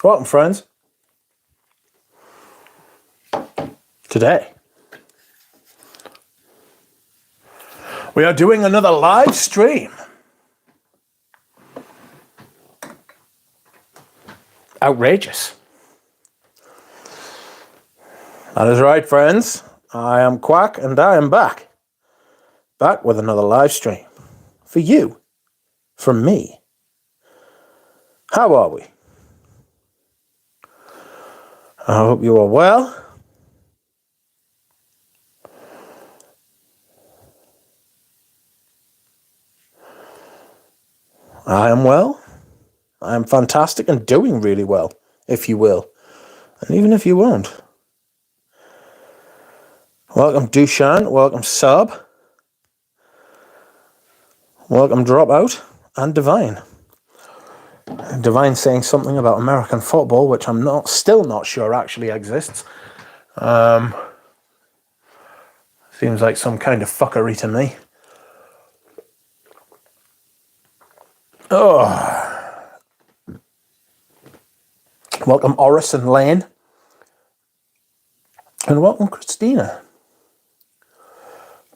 Welcome, friends. Today, we are doing another live stream. Outrageous. That is right, friends. I am Quack, and I am back. Back with another live stream. For you. From me. How are we? I hope you are well. I am well. I am fantastic and doing really well, if you will. And even if you won't. Welcome, Dushan. Welcome, Sub. Welcome, Dropout. And Divine. Divine saying something about American football, which I'm still not sure actually exists. Seems like some kind of fuckery to me. Oh. Welcome, Oris and Lane. And welcome, Christina.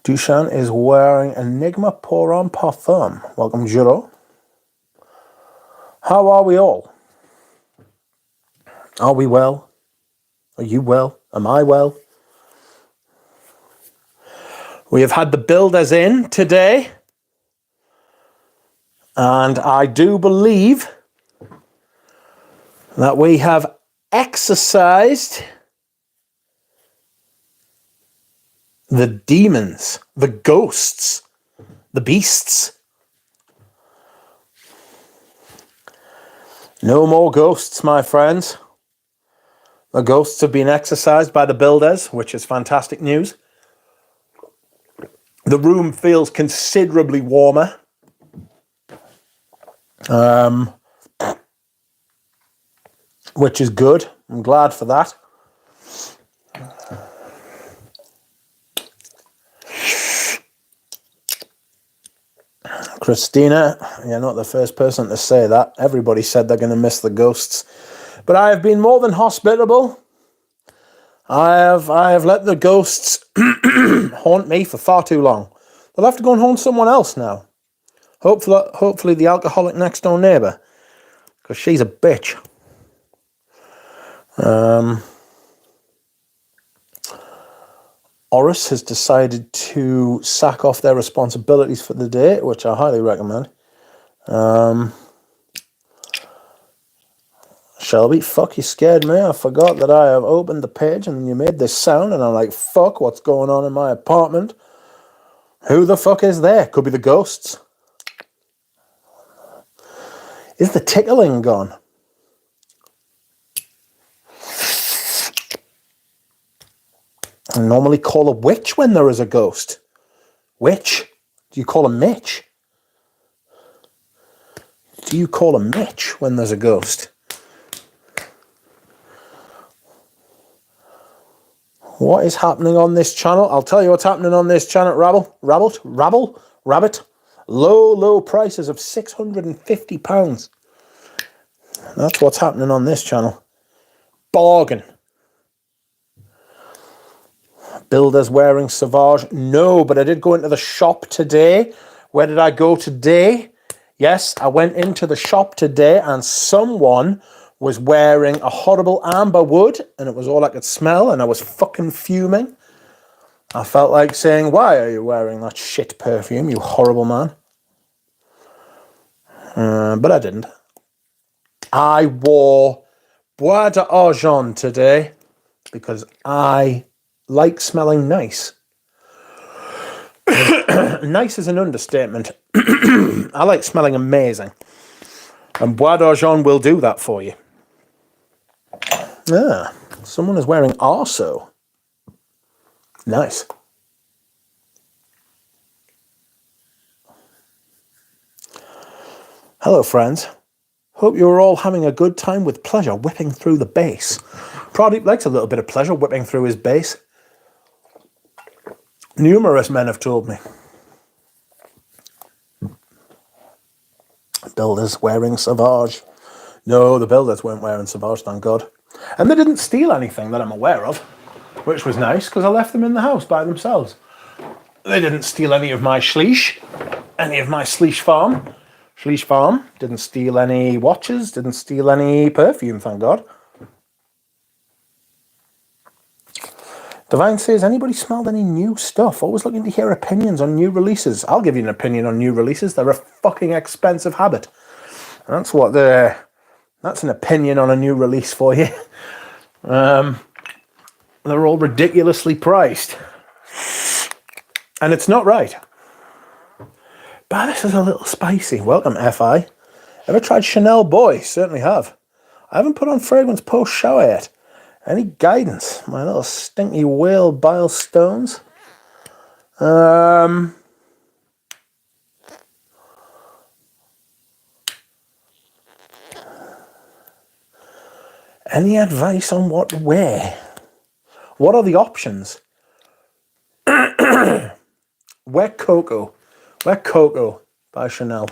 Dushan is wearing Enigma Pour On Parfum. Welcome, Jiro. How are we all? Are we well? Are you well? Am I well? We have had the builders in today. And I do believe that we have exorcised the demons, the ghosts, the beasts. No more ghosts, my friends. The ghosts have been exorcised by the builders, which is fantastic news. The room feels considerably warmer. Which is good. I'm glad for that. Christina, you're not the first person to say that. Everybody said they're going to miss the ghosts. But I have been more than hospitable. I have let the ghosts haunt me for far too long. They'll have to go and haunt someone else now. Hopefully the alcoholic next door neighbour. Because she's a bitch. Oris has decided to sack off their responsibilities for the day, which I highly recommend. Shelby, fuck, you scared me. I forgot that I have opened the page and you made this sound, and I'm like, fuck, what's going on in my apartment? Who the fuck is there? Could be the ghosts. Is the tickling gone? I normally call a witch when there is a ghost. Witch? Do you call a Mitch? Do you call a Mitch when there's a ghost? What is happening on this channel? I'll tell you what's happening on this channel. Rabbit. Low prices of £650. That's what's happening on this channel. Bargain. Builders wearing Sauvage. No, but I did go into the shop today. Where did I go today? Yes, I went into the shop today and someone was wearing a horrible amber wood and it was all I could smell and I was fucking fuming. I felt like saying, why are you wearing that shit perfume, you horrible man? But I didn't. I wore Bois d'Argent today because I like smelling nice. Nice is an understatement. I like smelling amazing. And Bois d'Argent will do that for you. Ah, someone is wearing Arso. Nice. Hello, friends. Hope you're all having a good time with pleasure whipping through the bass. Pradeep likes a little bit of pleasure whipping through his bass. Numerous men have told me. Builders wearing Sauvage. No, the builders weren't wearing Sauvage, thank God. And they didn't steal anything that I'm aware of, which was nice, because I left them in the house by themselves. They didn't steal any of my Schleich, any of my Schleich Farm. Didn't steal any watches, didn't steal any perfume, thank God. Divine says, anybody smelled any new stuff? Always looking to hear opinions on new releases. I'll give you an opinion on new releases. They're a fucking expensive habit. That's what that's an opinion on a new release for you. They're all ridiculously priced. And it's not right. But this is a little spicy. Welcome, FI. Ever tried Chanel Boy? Certainly have. I haven't put on fragrance post-shower yet. Any guidance? My little stinky whale bile stones. Any advice on what to wear? What are the options? Wear Cocoa. Wear Cocoa by Chanel.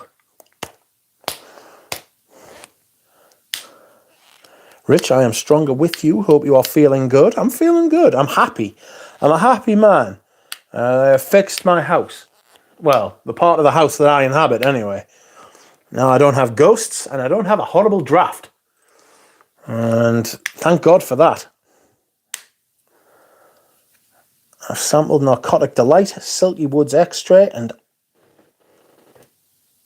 Rich, I am stronger with you. Hope you are feeling good. I'm feeling good. I'm happy. I'm a happy man. I fixed my house. Well, the part of the house that I inhabit, anyway. Now I don't have ghosts, and I don't have a horrible draft. And thank God for that. I've sampled Narcotic Delight, Silky Woods Extrait, and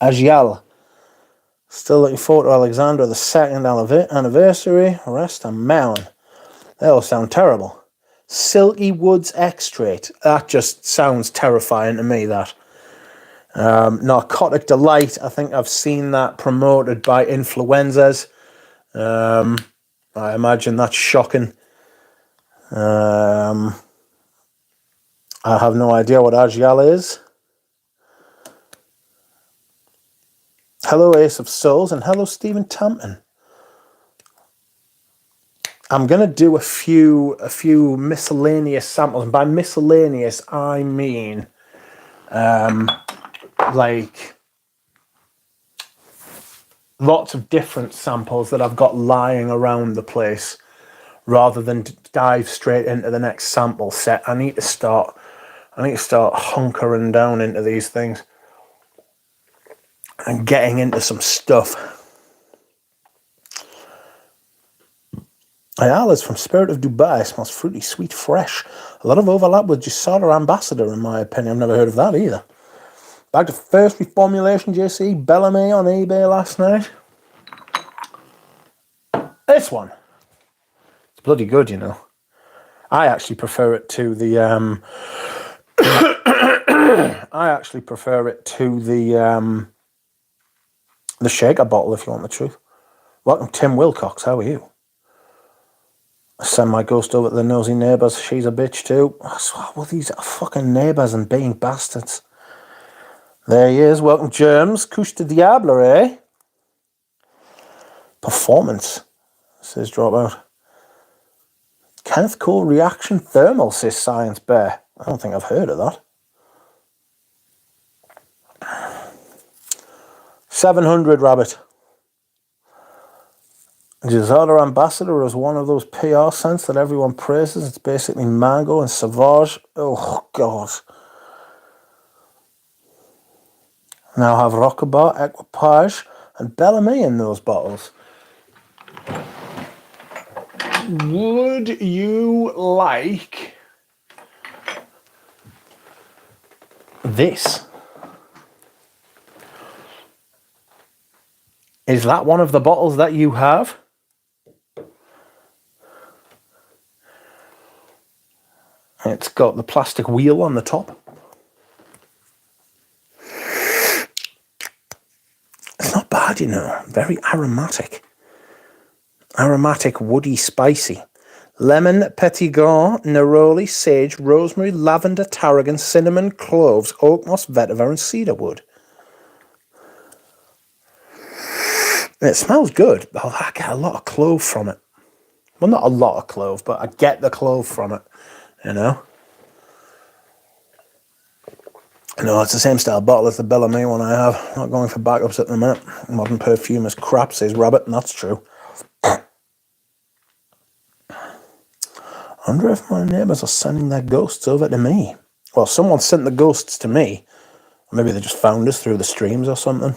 Agial. Still looking forward to Alexandra, the 2nd anniversary. Rest a melon. They all sound terrible. Silky Woods Extrait. That just sounds terrifying to me, that. Narcotic Delight. I think I've seen that promoted by influencers. I imagine that's shocking. I have no idea what Agial is. Hello, Ace of Souls, and hello, Stephen Tampton. I'm going to do a few miscellaneous samples, and by miscellaneous, I mean, like, lots of different samples that I've got lying around the place, rather than dive straight into the next sample set. I need to start hunkering down into these things and getting into some stuff. Ayala is from Spirit of Dubai. Smells fruity, sweet, fresh. A lot of overlap with Gisada Ambassador, in my opinion. I've never heard of that either. Back to first reformulation, JC. Bellamy on eBay last night. This one. It's bloody good, you know. I actually prefer it to the the shaker bottle, if you want the truth. Welcome, Tim Wilcox. How are you? I send my ghost over to the nosy neighbours. She's a bitch too. Well, these are fucking neighbours and being bastards. There he is. Welcome, Germs. Couche de Diable, eh? Performance, says Dropout. Kenneth Cole Reaction Thermal, says Science Bear. I don't think I've heard of that. 700 Rabbit. Gisada Ambassador is one of those PR scents that everyone praises. It's basically mango and sauvage. Oh, God. Now have Rockabar, Equipage, and Bellamy in those bottles. Would you like this? Is that one of the bottles that you have? It's got the plastic wheel on the top. It's not bad, you know. Very aromatic. Aromatic, woody, spicy. Lemon, petit grain, neroli, sage, rosemary, lavender, tarragon, cinnamon, cloves, oak moss, vetiver, and cedarwood. And it smells good. Oh, I get a lot of clove from it. Well, not a lot of clove, but I get the clove from it, you know. No, it's the same style bottle as the Bellamy one I have. Not going for backups at the minute. Modern perfume is crap, says Rabbit, and that's true. I wonder if my neighbours are sending their ghosts over to me. Well, someone sent the ghosts to me. Maybe they just found us through the streams or something.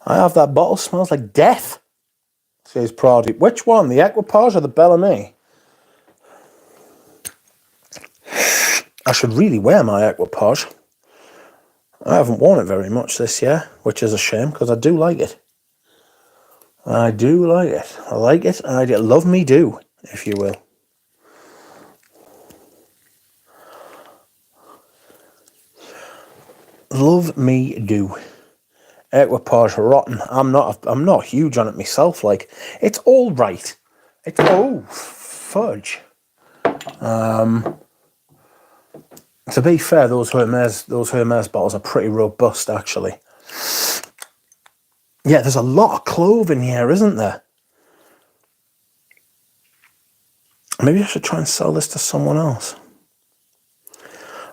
I have that bottle, smells like death, says Proddy. Which one, the Equipage or the Bellamy? I should really wear my Equipage. I haven't worn it very much this year, which is a shame, because I do like it. I do like it. I like it, and I love me do, if you will. Love me do. Equipage rotten. I'm not huge on it myself. Like, it's all right. It's fudge. To be fair, those Hermes bottles are pretty robust, actually. Yeah, there's a lot of clove in here, isn't there? Maybe I should try and sell this to someone else.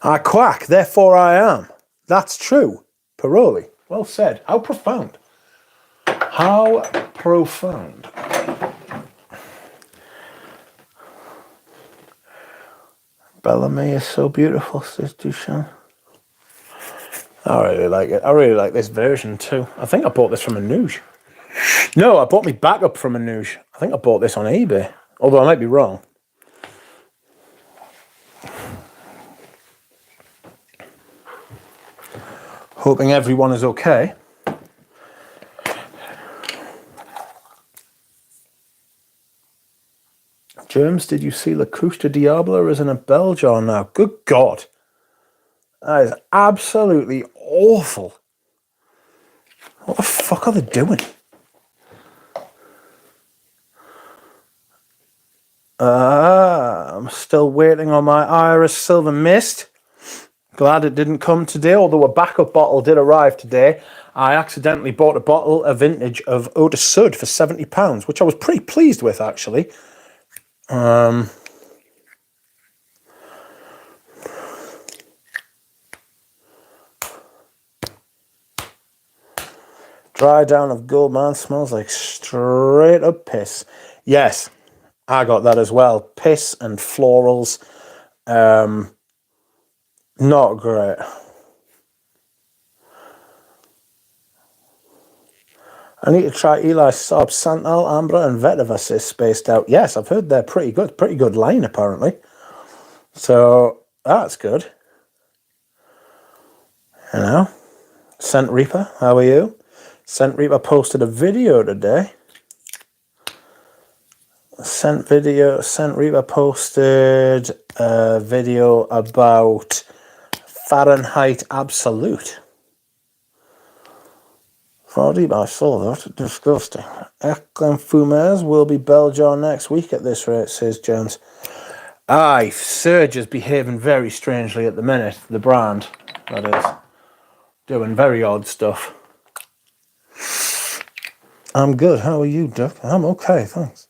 I quack, therefore I am. That's true. Paroli. Well said. How profound. How profound. Bellamy is so beautiful, says Duchamp. I really like it. I really like this version too. I think I bought this from a Nouge. No, I bought me backup from a Nouge. I think I bought this on eBay. Although I might be wrong. Hoping everyone is okay. Germs, did you see La Couche de Diable is in a bell jar now? Good God. That is absolutely awful. What the fuck are they doing? I'm still waiting on my Iris Silver Mist. Glad it didn't come today, although a backup bottle did arrive today. I accidentally bought a vintage of Eau de Sud for £70, which I was pretty pleased with, actually. Dry down of Goldman smells like straight up piss. Yes, I got that as well. Piss and florals. Not great. I need to try Eli Saab, Santal, Ambra, and Vetiver, says Spaced Out. Yes, I've heard they're pretty good. Pretty good line, apparently. So, that's good. You know. Scent Reaper, how are you? Scent Reaper posted a video today. Scent Reaper posted a video about Fahrenheit Absolute. I saw that. Disgusting. Eclan Fumez will be Belgian next week at this rate, says James. Aye, Surge is behaving very strangely at the minute. The brand, that is. Doing very odd stuff. I'm good. How are you, Duck? I'm okay, thanks.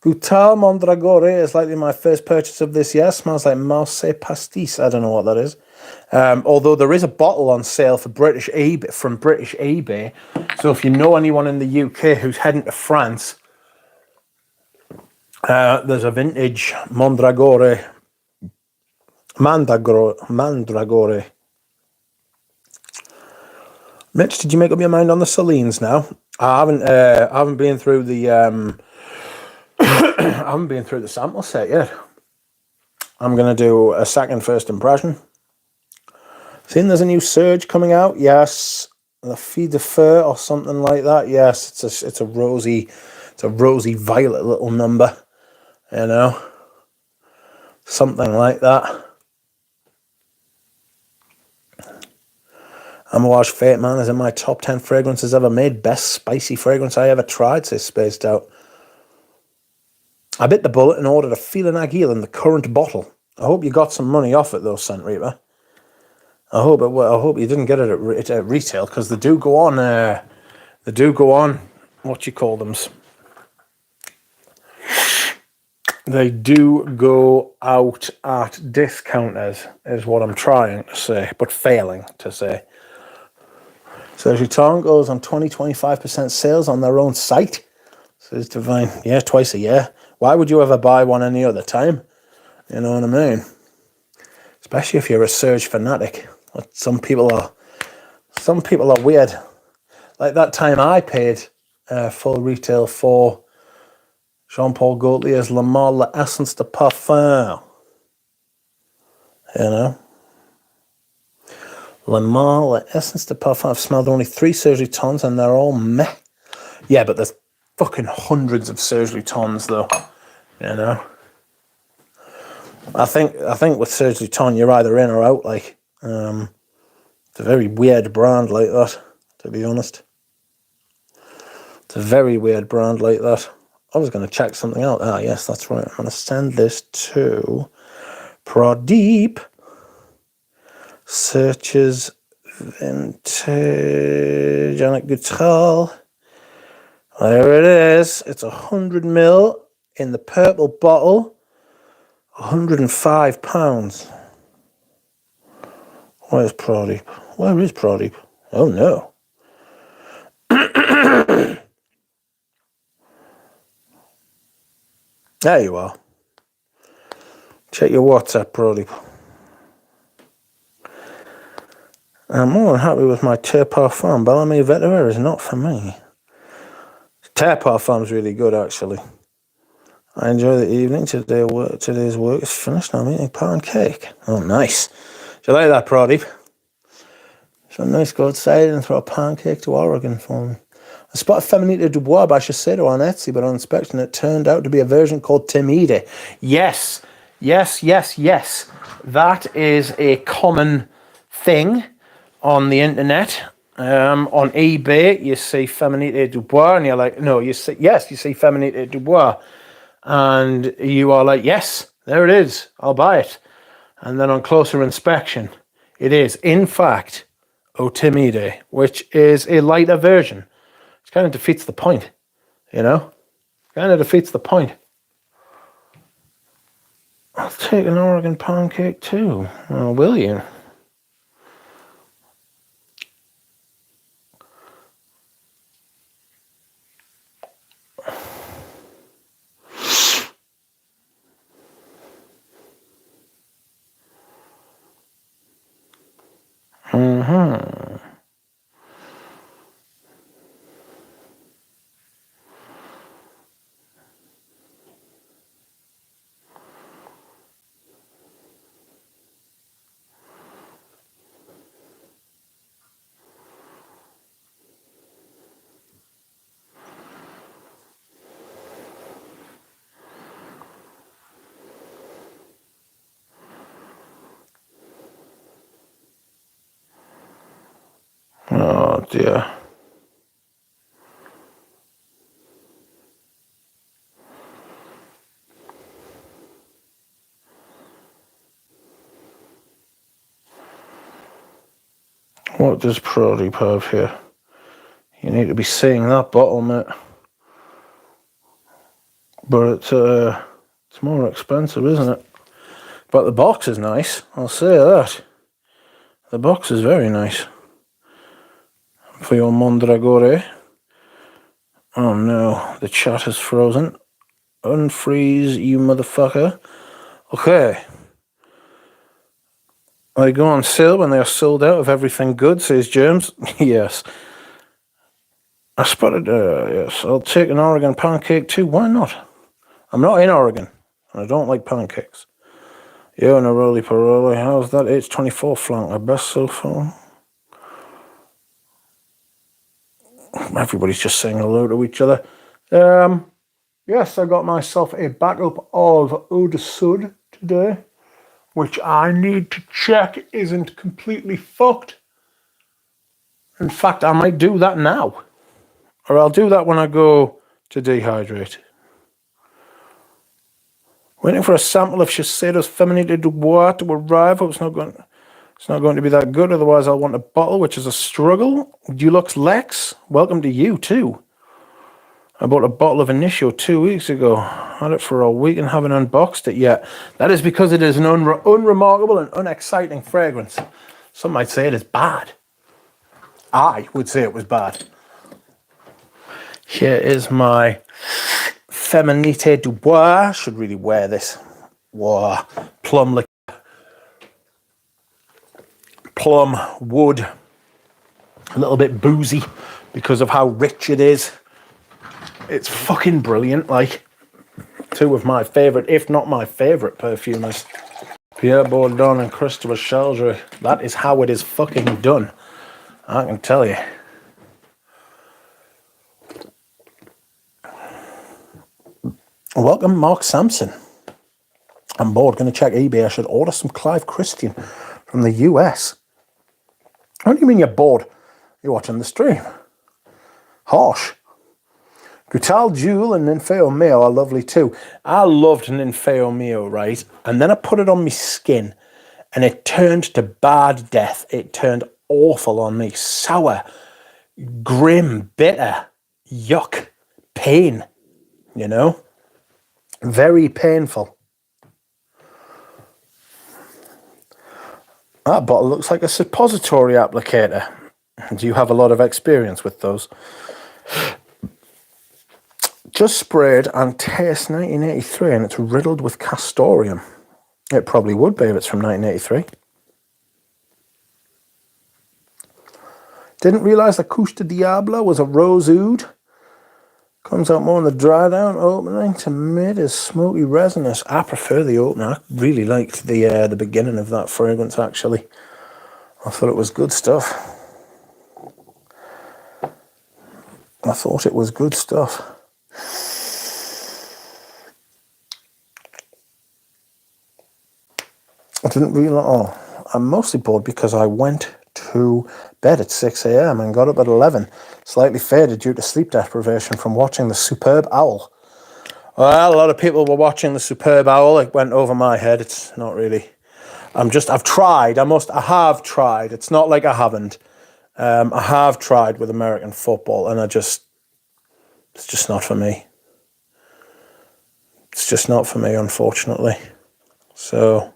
Gutal Mondragore is likely my first purchase of this year. Smells like Mouse Pastis. I don't know what that is. Although there is a bottle on sale for British eBay. So if you know anyone in the UK who's heading to France, there's a vintage Mandragore. Mitch, did you make up your mind on the Celines now? I haven't been through the I haven't been through the sample set yet. I'm gonna do a second first impression. Seen there's a new Surge coming out? Yes. The Fille de Feu or something like that. Yes, it's a rosy violet little number. You know. Something like that. Amouage Fate Man is in my top 10 fragrances ever made. Best spicy fragrance I ever tried, says Spaced Out. I bit the bullet and ordered a Feeling Agile in the current bottle. I hope you got some money off it though, Scent Reaper. I hope you didn't get it at retail, because they do go on. What you call them? They do go out at discounters, is what I'm trying to say, but failing to say. Says Vuitton goes on 20-25% sales on their own site. Says Divine, yeah, twice a year. Why would you ever buy one any other time? You know what I mean? Especially if you're a Serge fanatic. Some people are weird. Like that time I paid full retail for Jean-Paul Gaultier's Le Male L'Essence de Parfum. You know? Le Male L'Essence de Parfum. I've smelled only 3 Serge Lutens and they're all meh. Yeah, but there's fucking hundreds of Serge Lutens though. You know? I think with Serge Luton you're either in or out, like. It's a very weird brand like that, to be honest. It's a very weird brand like that. I was going to check something out. Ah, yes, that's right. I'm going to send this to Pradeep. Searches vintage Annick Goutal. There it is. It's 100 ml in the purple bottle. £105. Where's Pradeep? Where is Pradeep? Oh no. There you are. Check your WhatsApp, Pradeep. I'm more than happy with my Terre Parfum. Bellamy Vetiver is not for me. Terre Parfum's really good, actually. I enjoy the evening. Today's work is finished. I'm eating pancake. Oh, nice. Do you like that, Pradeep? So nice, go outside and throw a pancake to Oregon for me. I spotted Feminita Dubois by Shiseido on Etsy, but on inspection it turned out to be a version called Timide. Yes. That is a common thing on the internet. On eBay, you see Feminita Dubois, and you're like, no, you see Feminita Dubois. And you are like, yes, there it is, I'll buy it. And then on closer inspection, it is, in fact, Timide, which is a lighter version. It kind of defeats the point, you know? Kind of defeats the point. I'll take an Oregon pancake too. Oh, will you? Oh dear. What does Pradeep have here? You need to be seeing that bottle, mate. But it's more expensive, isn't it? But the box is nice, I'll say that. The box is very nice. For your Mondragore. Oh no, the chat is frozen. Unfreeze, you motherfucker. Okay. They go on sale when they are sold out of everything good, says James. Yes. I spotted, yes, I'll take an Oregon pancake too. Why not? I'm not in Oregon, and I don't like pancakes. Yo, Neroli Paroli, how's that H24 flank? My best so far? Everybody's just saying hello to each other. Yes, I got myself a backup of Eau de Sud today, which I need to check isn't completely fucked. In fact, I might do that now. Or I'll do that when I go to dehydrate. Waiting for a sample of Shiseido's Feminita Dubois to arrive. It's not going to be that good, otherwise I'll want a bottle, which is a struggle. Dulux Lex, welcome to you too. I bought a bottle of Initio 2 weeks ago. Had it for a week and haven't unboxed it yet. That is because it is an unremarkable and unexciting fragrance. Some might say it is bad. I would say it was bad. Here is my Feminite du Bois. Should really wear this. Wow. Plum liquor. Plum wood. A little bit boozy because of how rich it is. It's fucking brilliant. Like, two of my favourite, if not my favourite perfumers. Pierre Bourdon and Christopher Sheldrake. That is how it is fucking done. I can tell you. Welcome, Mark Sampson. I'm bored. Going to check eBay. I should order some Clive Christian from the US. What do you mean you're bored? You're watching the stream. Harsh. Grutal Jewel and Ninfeo Mio are lovely too. I loved Ninfeo Mio, right? And then I put it on my skin and it turned to bad death. It turned awful on me. Sour, grim, bitter, yuck, pain, you know? Very painful. That bottle looks like a suppository applicator. Do you have a lot of experience with those? Just sprayed and taste 1983 and it's riddled with castoreum. It probably would be if it's from 1983. Didn't realise that Couche de Diablo was a rose oud. Comes out more in the dry down opening to mid is smoky resinous. I prefer the opener. I really liked the beginning of that fragrance actually. I thought it was good stuff. I thought it was good stuff. I didn't realise. Oh, I'm mostly bored because I went to bed at 6 a.m. and got up at 11. Slightly faded due to sleep deprivation from watching The Superb Owl. Well, a lot of people were watching The Superb Owl. It went over my head. It's not really. I've tried. I have tried. It's not like I haven't. I have tried with American football and it's just not for me. It's just not for me, unfortunately. So,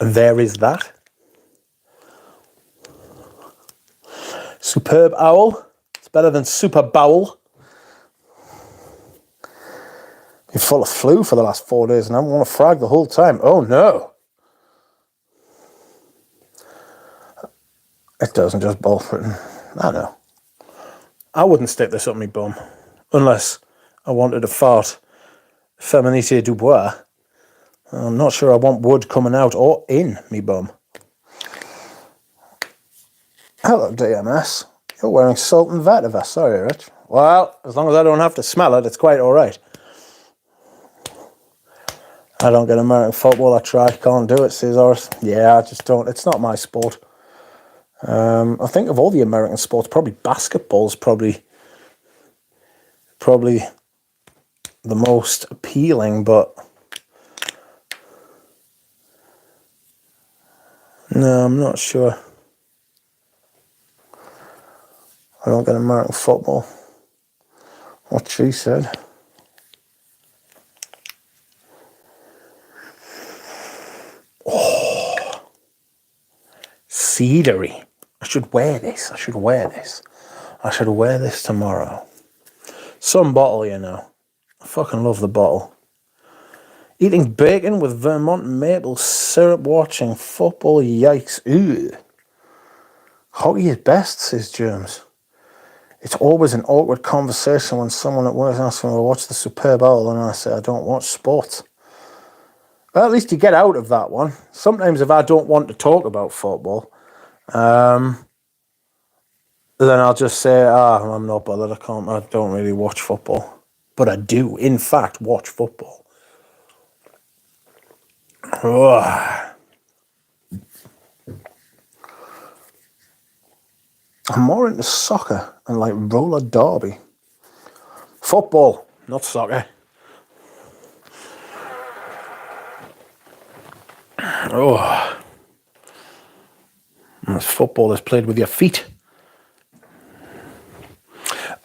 there is that. Superb Owl. It's better than Super Bowel. Been full of flu for the last 4 days and I want to frag the whole time. Oh no. It doesn't just bolt. I know. I wouldn't stick this up my bum unless I wanted to fart Feminite du Bois. I'm not sure I want wood coming out or in me bum. Hello, DMS. You're wearing salt and vetiver. Sorry, Rich. Well, as long as I don't have to smell it, it's quite all right. I don't get American football. I try. Can't do it, Caesars. Yeah, I just don't. It's not my sport. I think of all the American sports, probably basketball's probably the most appealing, but no, I'm not sure. I don't get American football. What she said. Oh, cedary. I should wear this. I should wear this tomorrow. Some bottle, you know. I fucking love the bottle. Eating bacon with Vermont maple syrup watching football. Yikes. Ew. Hockey is best, says Germs. It's always an awkward conversation when someone at work asks me to watch the Superb Owl and I say I don't watch sports. Well, at least you get out of that one. Sometimes if I don't want to talk about football, then I'll just say, I'm not bothered. I don't really watch football. But I do, in fact, watch football. Ugh. I'm more into soccer and like roller derby. Football, not soccer. Oh. Football is played with your feet.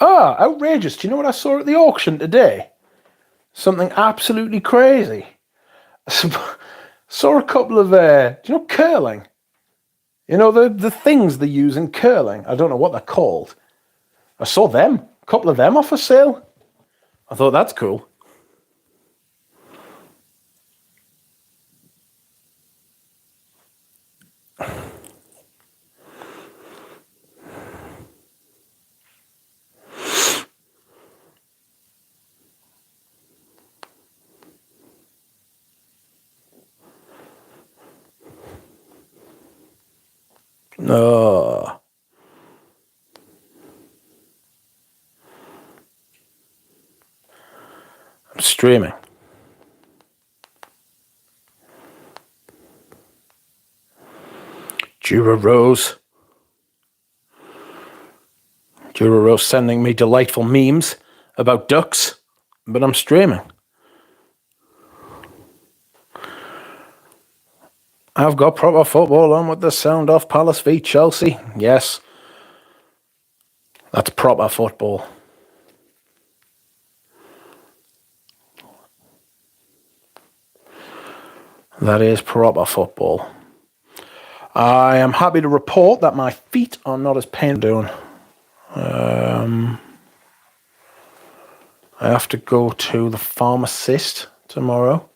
Ah, outrageous. Do you know what I saw at the auction today? Something absolutely crazy. Saw a couple of, do you know curling? You know, the things they use in curling. I don't know what they're called. I saw them. A couple of them off for sale. I thought that's cool. Oh. I'm streaming. Jura Rose sending me delightful memes about ducks, but I'm streaming. I've got proper football on with the sound off. Palace v Chelsea. Yes. That's proper football. That is proper football. I am happy to report that my feet are not as painful. I have to go to the pharmacist tomorrow.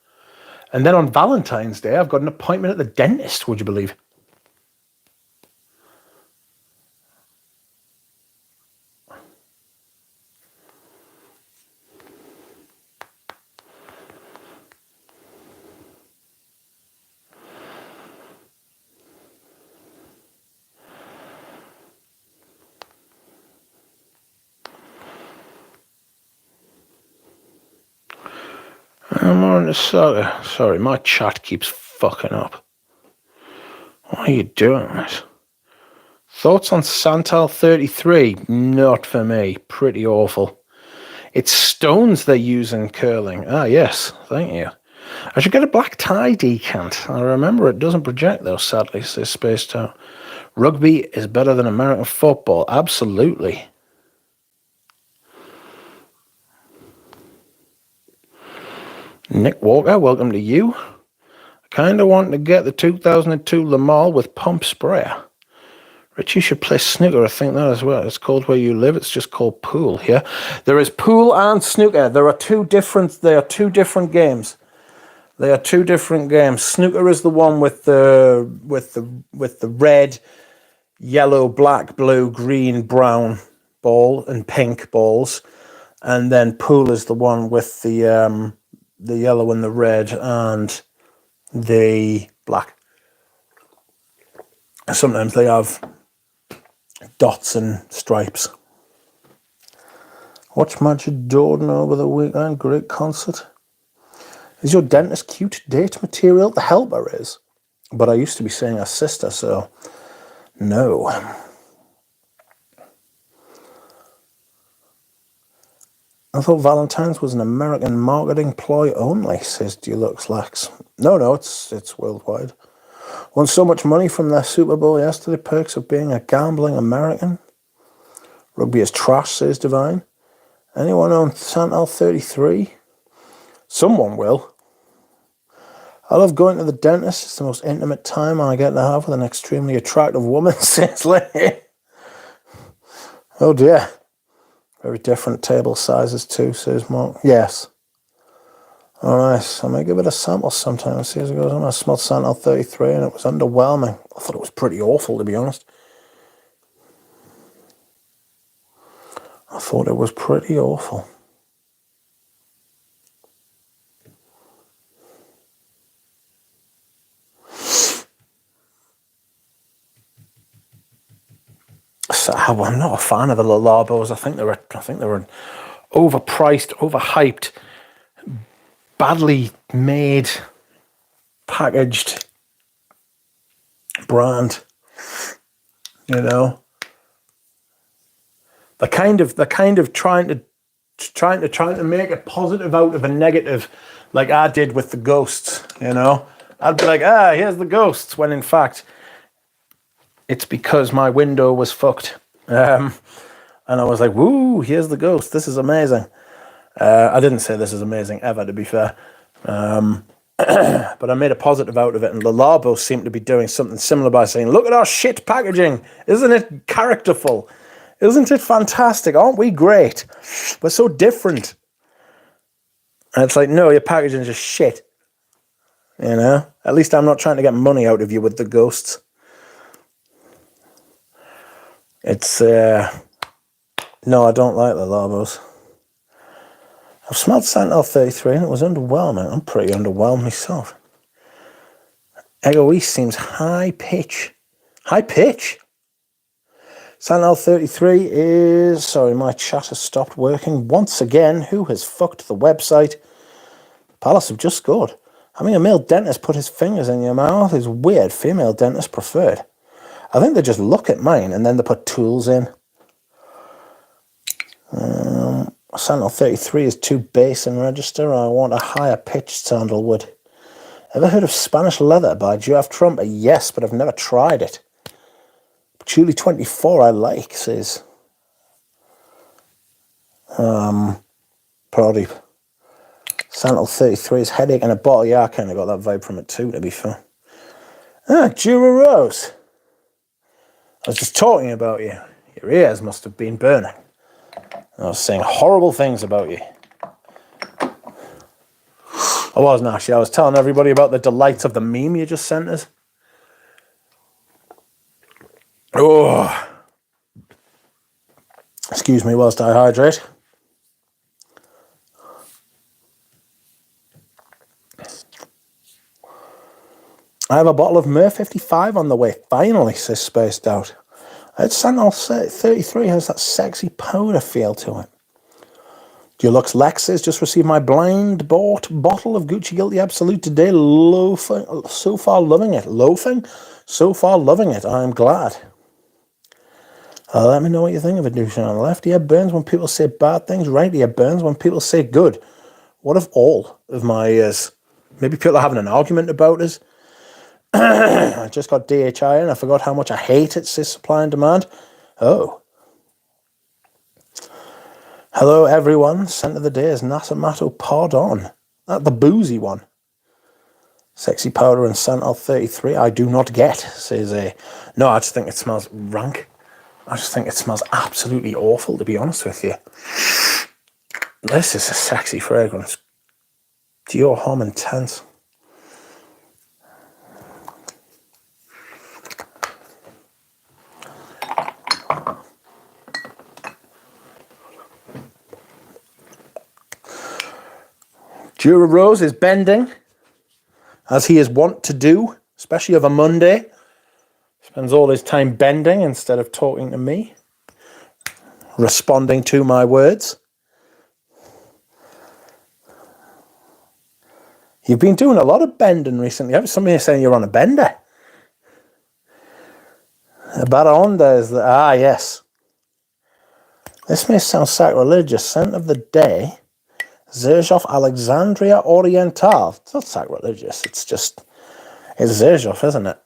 And then on Valentine's Day, I've got an appointment at the dentist, would you believe? Sorry, my chat keeps fucking up. Why are you doing this? Thoughts on Santal 33? Not for me. Pretty awful. It's stones they use in curling. Ah, yes. Thank you. I should get a black tie decant. I remember it doesn't project, though, sadly, says Spaced Out. Rugby is better than American football. Absolutely. Nick Walker, welcome to you. I kind of want to get the 2002 Le Mans with pump sprayer. Richie should play snooker, I think that as well. It's called Where You Live. It's just called pool here. There is pool and snooker. They are two different games. They are two different games. Snooker is the one with the red, yellow, black, blue, green, brown ball and pink balls. And then pool is the one with the yellow and the red and the black. Sometimes they have dots and stripes. Watch Magic Jordan over the weekend. Great concert. Is your dentist cute date material? The helper is. But I used to be saying her sister, so no. I thought Valentine's was an American marketing ploy only, says Deluxe Lex. No, it's worldwide. Won so much money from their Super Bowl yesterday. Perks of being a gambling American. Rugby is trash, says Divine. Anyone own Santal 33? Someone will. I love going to the dentist. It's the most intimate time I get to have with an extremely attractive woman, says Lenny. Oh dear. Very different table sizes too, says Mark. Yes. Alright, I may give it a sample sometime and see as it goes on. I smelled Santal 33 and it was underwhelming. I thought it was pretty awful, to be honest. I thought it was pretty awful. So, I'm not a fan of the Lalabos. I think they were overpriced, overhyped, badly made, packaged brand. You know, they're kind of trying to make a positive out of a negative, like I did with the ghosts. You know, I'd be like, here's the ghosts, when in fact it's because my window was fucked. And I was like, woo, here's the ghost. This is amazing. I didn't say this is amazing ever, to be fair. But I made a positive out of it, and Le Labo seemed to be doing something similar by saying, look at our shit packaging. Isn't it characterful? Isn't it fantastic? Aren't we great? We're so different. And it's like, no, your packaging is just shit. You know? At least I'm not trying to get money out of you with the ghosts. It's, no, I don't like the Labos. I've smelled Sentinel 33 and it was underwhelming. I'm pretty underwhelmed myself. Egoist seems high pitch. High pitch? Sentinel 33 is... Sorry, my chat has stopped working once again. Who has fucked the website? Palace have just scored. Having a male dentist put his fingers in your mouth is weird. Female dentist preferred. I think they just look at mine and then they put tools in. Sentinel 33 is too bass in register. I want a higher pitched sandalwood. Ever heard of Spanish leather by Geoff Trumper? Yes, but I've never tried it. Julie 24 I like, says Pradeep. Sentinel 33 is headache and a bottle. Yeah, I kind of got that vibe from it too, to be fair. Jura Rose. I was just talking about you. Your ears must have been burning. I was saying horrible things about you. I wasn't actually. I was telling everybody about the delights of the meme you just sent us. Oh. Excuse me whilst I hydrate. I have a bottle of Mer 55 on the way. Finally, says Spaced Out. It's Sentinel 33 has that sexy powder feel to it. Dulux Lex says, just received my blind bought bottle of Gucci Guilty Absolute today. Loafing, so far loving it. Loafing? So far loving it. I'm glad. Let me know what you think of it, douche on the left. Ear burns when people say bad things. Right ear burns when people say good. What if all of my ears? Maybe people are having an argument about us. I just got DHI in. I forgot how much I hate it, says supply and demand. Oh. Hello, everyone. Scent of the day is Nasamato Pardon. That the boozy one. Sexy powder and Sentinel 33. I do not get, says a. No, I just think it smells rank. I just think it smells absolutely awful, to be honest with you. This is a sexy fragrance. Dior Homme Intense. Jura Rose is bending, as he is wont to do, especially of a Monday. Spends all his time bending instead of talking to me, responding to my words. You've been doing a lot of bending recently. Somebody saying you're on a bender. Baronda is the... Ah, yes. This may sound sacrilegious. Scent of the day... Zerjov Alexandria Oriental. It's not sacrilegious. It's just... It's Zerjov, isn't it?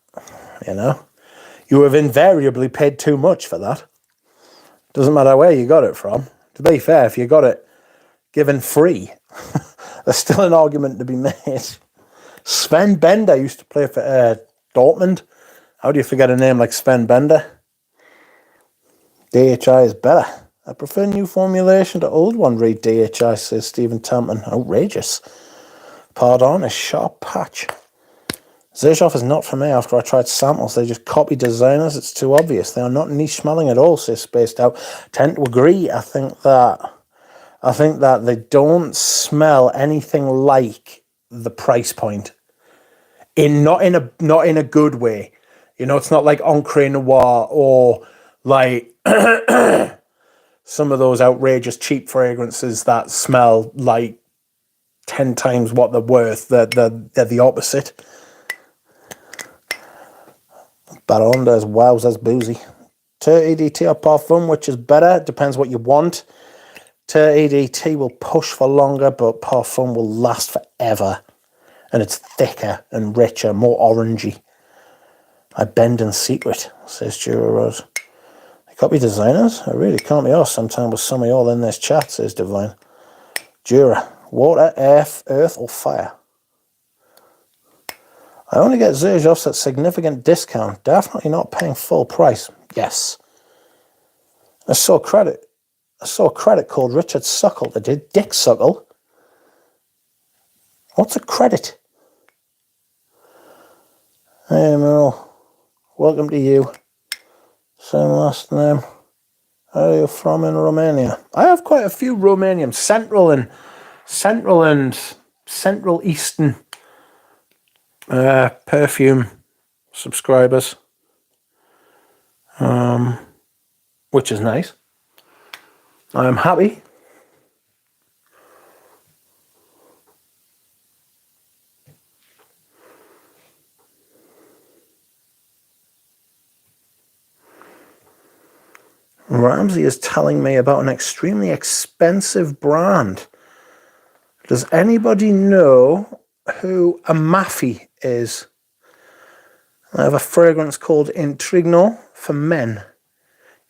You know? You have invariably paid too much for that. Doesn't matter where you got it from. To be fair, if you got it given free, there's still an argument to be made. Sven Bender used to play for Dortmund. How do you forget a name like Sven Bender? DHI is better. I prefer new formulation to old one, read DHI, says Stephen Tampton. Outrageous. Pardon, a sharp patch. Zerjov is not for me. After I tried samples, they just copy designers. It's too obvious. They are not niche smelling at all, says Spaced Out. Tend to agree. I think that they don't smell anything like the price point. Not in a good way. You know, it's not like Encre Noir or like some of those outrageous cheap fragrances that smell like 10 times what they're worth. They're the opposite. Baronda is wowzers boozy. Ter EDT or Parfum, which is better? Depends what you want. Ter EDT will push for longer, but Parfum will last forever. And it's thicker and richer, more orangey. I bend in secret, says Jura Rose. Copy designers? I really can't be arsed sometime with some of y'all in this chat, says Divine. Jura. Water, earth, or fire? I only get Zerjovs at significant discount. Definitely not paying full price. Yes. I saw a credit called Richard Suckle that did. Dick Suckle. What's a credit? Hey, Merle. Welcome to you. Same last name. Where are you from in Romania? I have quite a few Romanian, Central Eastern Perfume subscribers, which is nice. I'm happy. Ramsey is telling me about an extremely expensive brand. Does anybody know who Amafi is? I have a fragrance called Intrigno for men.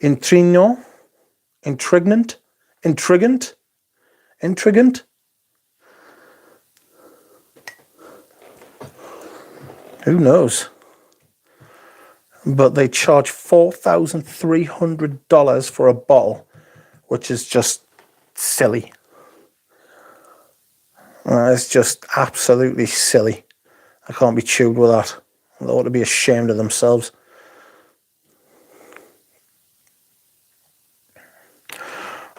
Intrigno? Intrigant? Intrigant? Intrigant? Who knows? But they charge $4,300 for a bottle, which is just silly. It's just absolutely silly. I can't be chewed with that. They ought to be ashamed of themselves.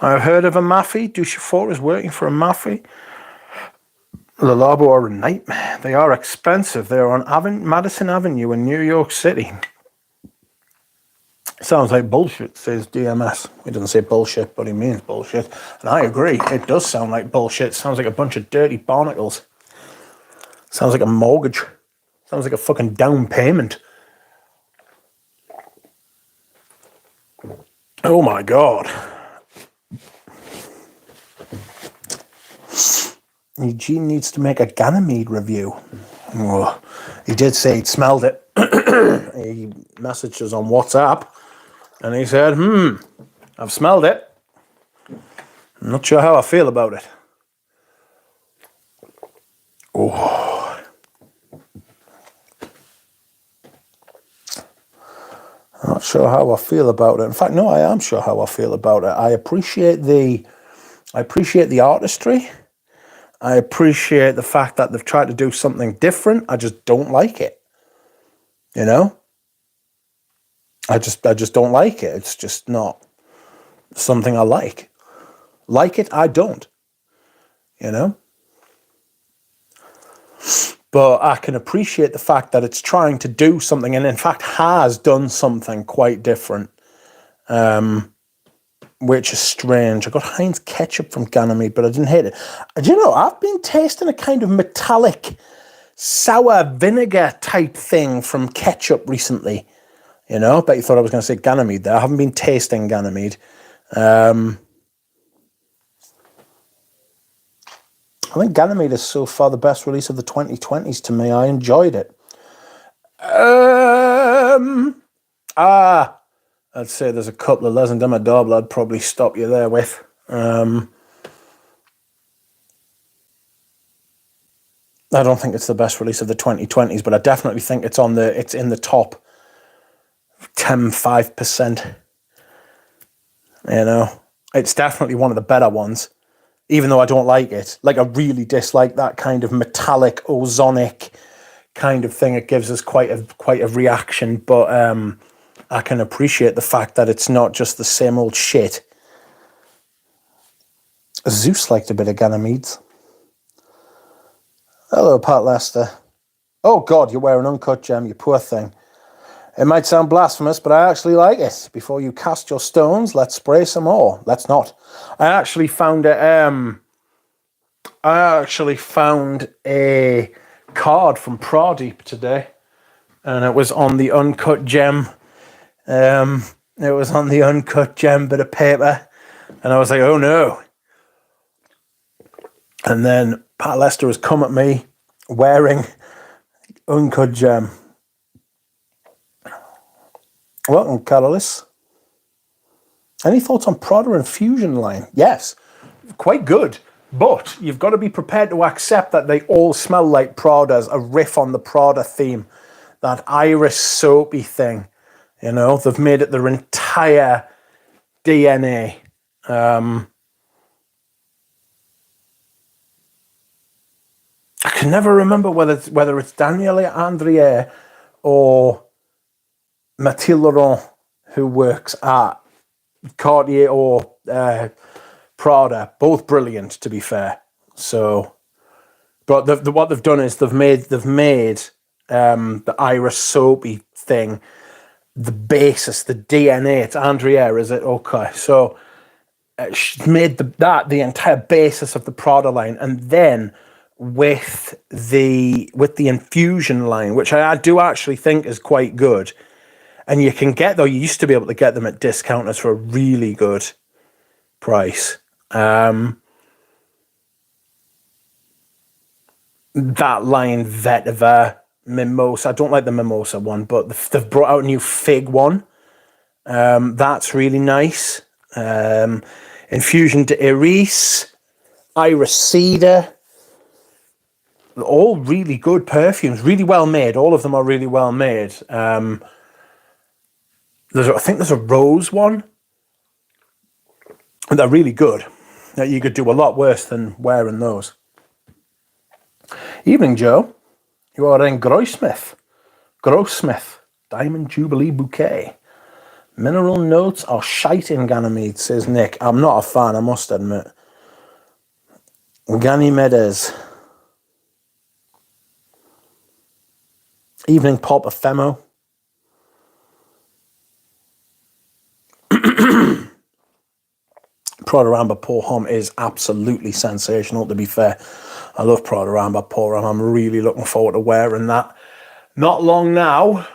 I've heard of Amafi. Duchefort is working for Amafi. Le Labo are a nightmare. They are expensive. They are on Madison Avenue in New York City. Sounds like bullshit, says DMS. He doesn't say bullshit, but he means bullshit. And I agree. It does sound like bullshit. Sounds like a bunch of dirty barnacles. Sounds like a mortgage. Sounds like a fucking down payment. Oh my God. Eugene needs to make a Ganymede review. Oh, he did say he'd smelled it. He messaged us on WhatsApp and he said, I've smelled it. I'm not sure how I feel about it. Oh. I'm not sure how I feel about it. In fact, no, I am sure how I feel about it. I appreciate the artistry. I appreciate the fact that they've tried to do something different. I just don't like it. You know? I just don't like it. It's just not something I like. Like it, I don't. You know? But I can appreciate the fact that it's trying to do something, and in fact has done something quite different, which is strange. I got Heinz ketchup from Ganymede, but I didn't hate it. Do you know, I've been tasting a kind of metallic sour vinegar type thing from ketchup recently. You know, I bet you thought I was going to say Ganymede there. I haven't been tasting Ganymede. I think Ganymede is so far the best release of the 2020s to me. I enjoyed it. I'd say there's a couple of Les and Demadable I'd probably stop you there with. I don't think it's the best release of the 2020s, but I definitely think it's in the top 5%. You know, it's definitely one of the better ones. Even though I don't like it, like I really dislike that kind of metallic, ozonic kind of thing. It gives us quite a reaction, but I can appreciate the fact that it's not just the same old shit. Zeus liked a bit of Ganymedes. Hello, Pat Lester. Oh God, you wear an uncut gem, you poor thing. It might sound blasphemous, but I actually like it. Before you cast your stones, let's spray some more. Let's not. I actually found a card from Pradeep today, and it was on the uncut gem. It was on the uncut gem bit of paper, and I was like, oh no. And then Pat Lester has come at me wearing uncut gem. Welcome, Catalyst. Any thoughts on Prada Infusion line? Yes, quite good. But you've got to be prepared to accept that they all smell like Prada's, a riff on the Prada theme. That iris soapy thing. You know, they've made it their entire DNA. I can never remember whether it's Danielle Andrier or Mathilde Laurent who works at Cartier or Prada. Both brilliant, to be fair. So, but what they've done is they've made the iris soapy thing the basis, the DNA. It's Andrea, is it? Okay, so she's made the entire basis of the Prada line, and then with the infusion line, which I do actually think is quite good. And you can get, though, you used to be able to get them at discounters for a really good price. That line, Vetiver, Mimosa, I don't like the Mimosa one, but they've brought out a new fig one. That's really nice. Infusion de Iris, Iris Cedar. All really good perfumes, really well made. All of them are really well made. I think there's a rose one. And they're really good. Now, you could do a lot worse than wearing those. Evening, Joe. You are in Grossmith. Diamond Jubilee Bouquet. Mineral notes are shite in Ganymede, says Nick. I'm not a fan, I must admit. Ganymedes. Evening Pop Ephemo. Prada Amber Pour Homme is absolutely sensational, to be fair. I love Prada Amber Pour Homme. I'm really looking forward to wearing that. Not long now.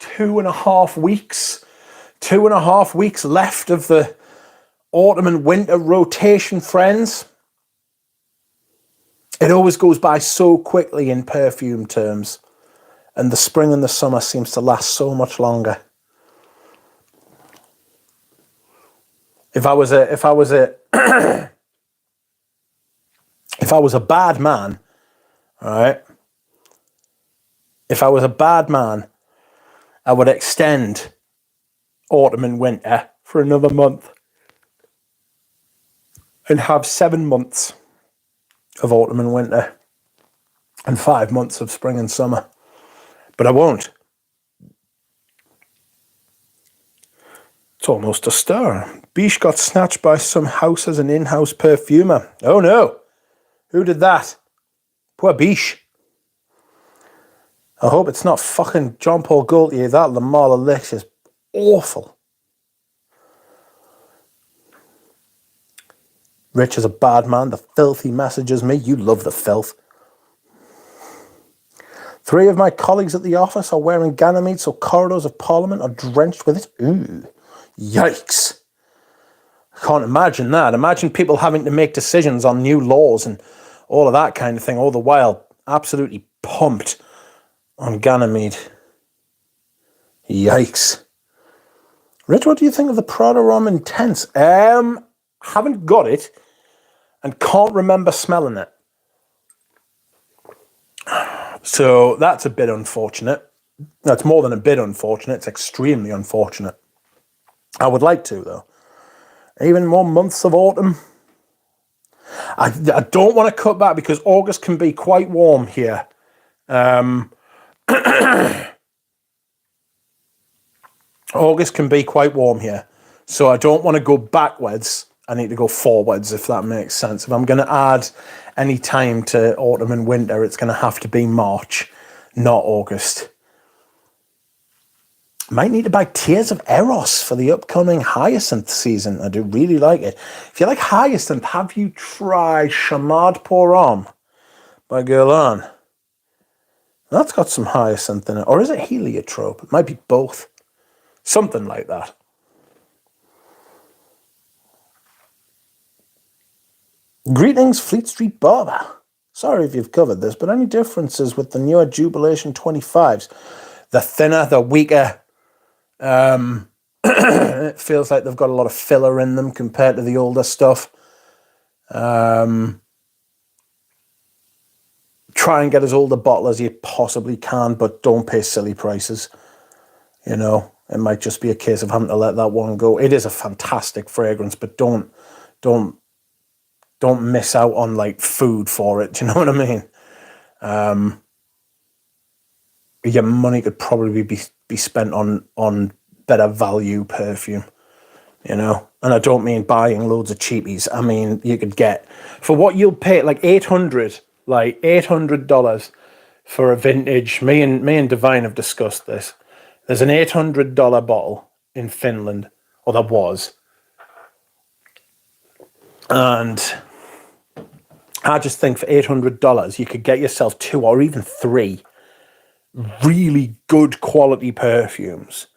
2.5 weeks. 2.5 weeks left of the autumn and winter rotation, friends. It always goes by so quickly in perfume terms. And the spring and the summer seems to last so much longer. If I was a bad man, all right? If I was a bad man, I would extend autumn and winter for another month and have 7 months of autumn and winter and 5 months of spring and summer. But I won't. It's almost a star. Biche got snatched by some house as an in-house perfumer. Oh no. Who did that? Poor Biche. I hope it's not fucking John Paul Gaultier. That Lamar Alex is awful. Rich is a bad man. The filth he messages me. You love the filth. 3 of my colleagues at the office are wearing Ganymede, so corridors of Parliament are drenched with it. Ooh. Yikes. I can't imagine that. Imagine people having to make decisions on new laws and all of that kind of thing, all the while absolutely pumped on Ganymede. Yikes. Rich, what do you think of the Prada Homme Intense? Haven't got it and can't remember smelling it. So that's a bit unfortunate. That's more than a bit unfortunate. It's extremely unfortunate. I would like to, though. Even more months of autumn. I don't want to cut back because August can be quite warm here. August can be quite warm here. So I don't want to go backwards. I need to go forwards, if that makes sense. If I'm going to add any time to autumn and winter, it's going to have to be March, not August. Might need to buy Tears of Eros for the upcoming Hyacinth season. I do really like it. If you like Hyacinth, have you tried Chamade Pour Homme by Guerlain? That's got some hyacinth in it. Or is it heliotrope? It might be both. Something like that. Greetings, Fleet Street Barber. Sorry if you've covered this, but any differences with the newer Jubilation 25s? The thinner, the weaker It feels like they've got a lot of filler in them compared to the older stuff. Try and get as old a bottle as you possibly can, but don't pay silly prices. You know, it might just be a case of having to let that one go. It is a fantastic fragrance, but don't miss out on like food for it. Do you know what I mean? Your money could probably be spent on better value perfume, you know. And I don't mean buying loads of cheapies. I mean you could get for what you'll pay like $800 for a vintage. Me and Divine have discussed this. There's an $800 bottle in Finland, or there was, and I just think for $800 you could get yourself 2 or even 3 really good quality perfumes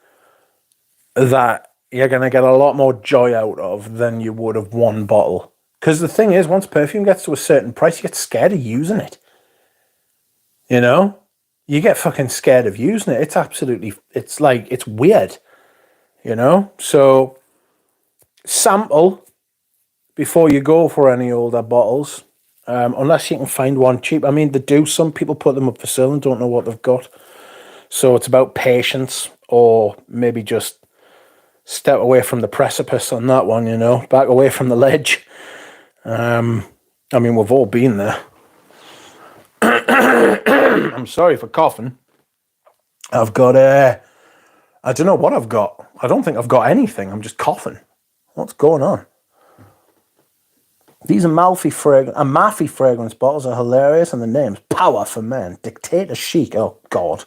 that you're going to get a lot more joy out of than you would of one bottle. Because the thing is, once perfume gets to a certain price, you get scared of using it. You know? You get fucking scared of using it. It's weird. You know? So, sample before you go for any older bottles. Unless you can find one cheap. I mean, some people put them up for sale and don't know what they've got. So it's about patience, or maybe just step away from the precipice on that one, you know, back away from the ledge. I mean, we've all been there. I'm sorry for coughing. I've got I don't know what I've got. I don't think I've got anything. I'm just coughing. What's going on? These Amalfi fragrance bottles are hilarious, and the names Power for Men, Dictator Chic. Oh God.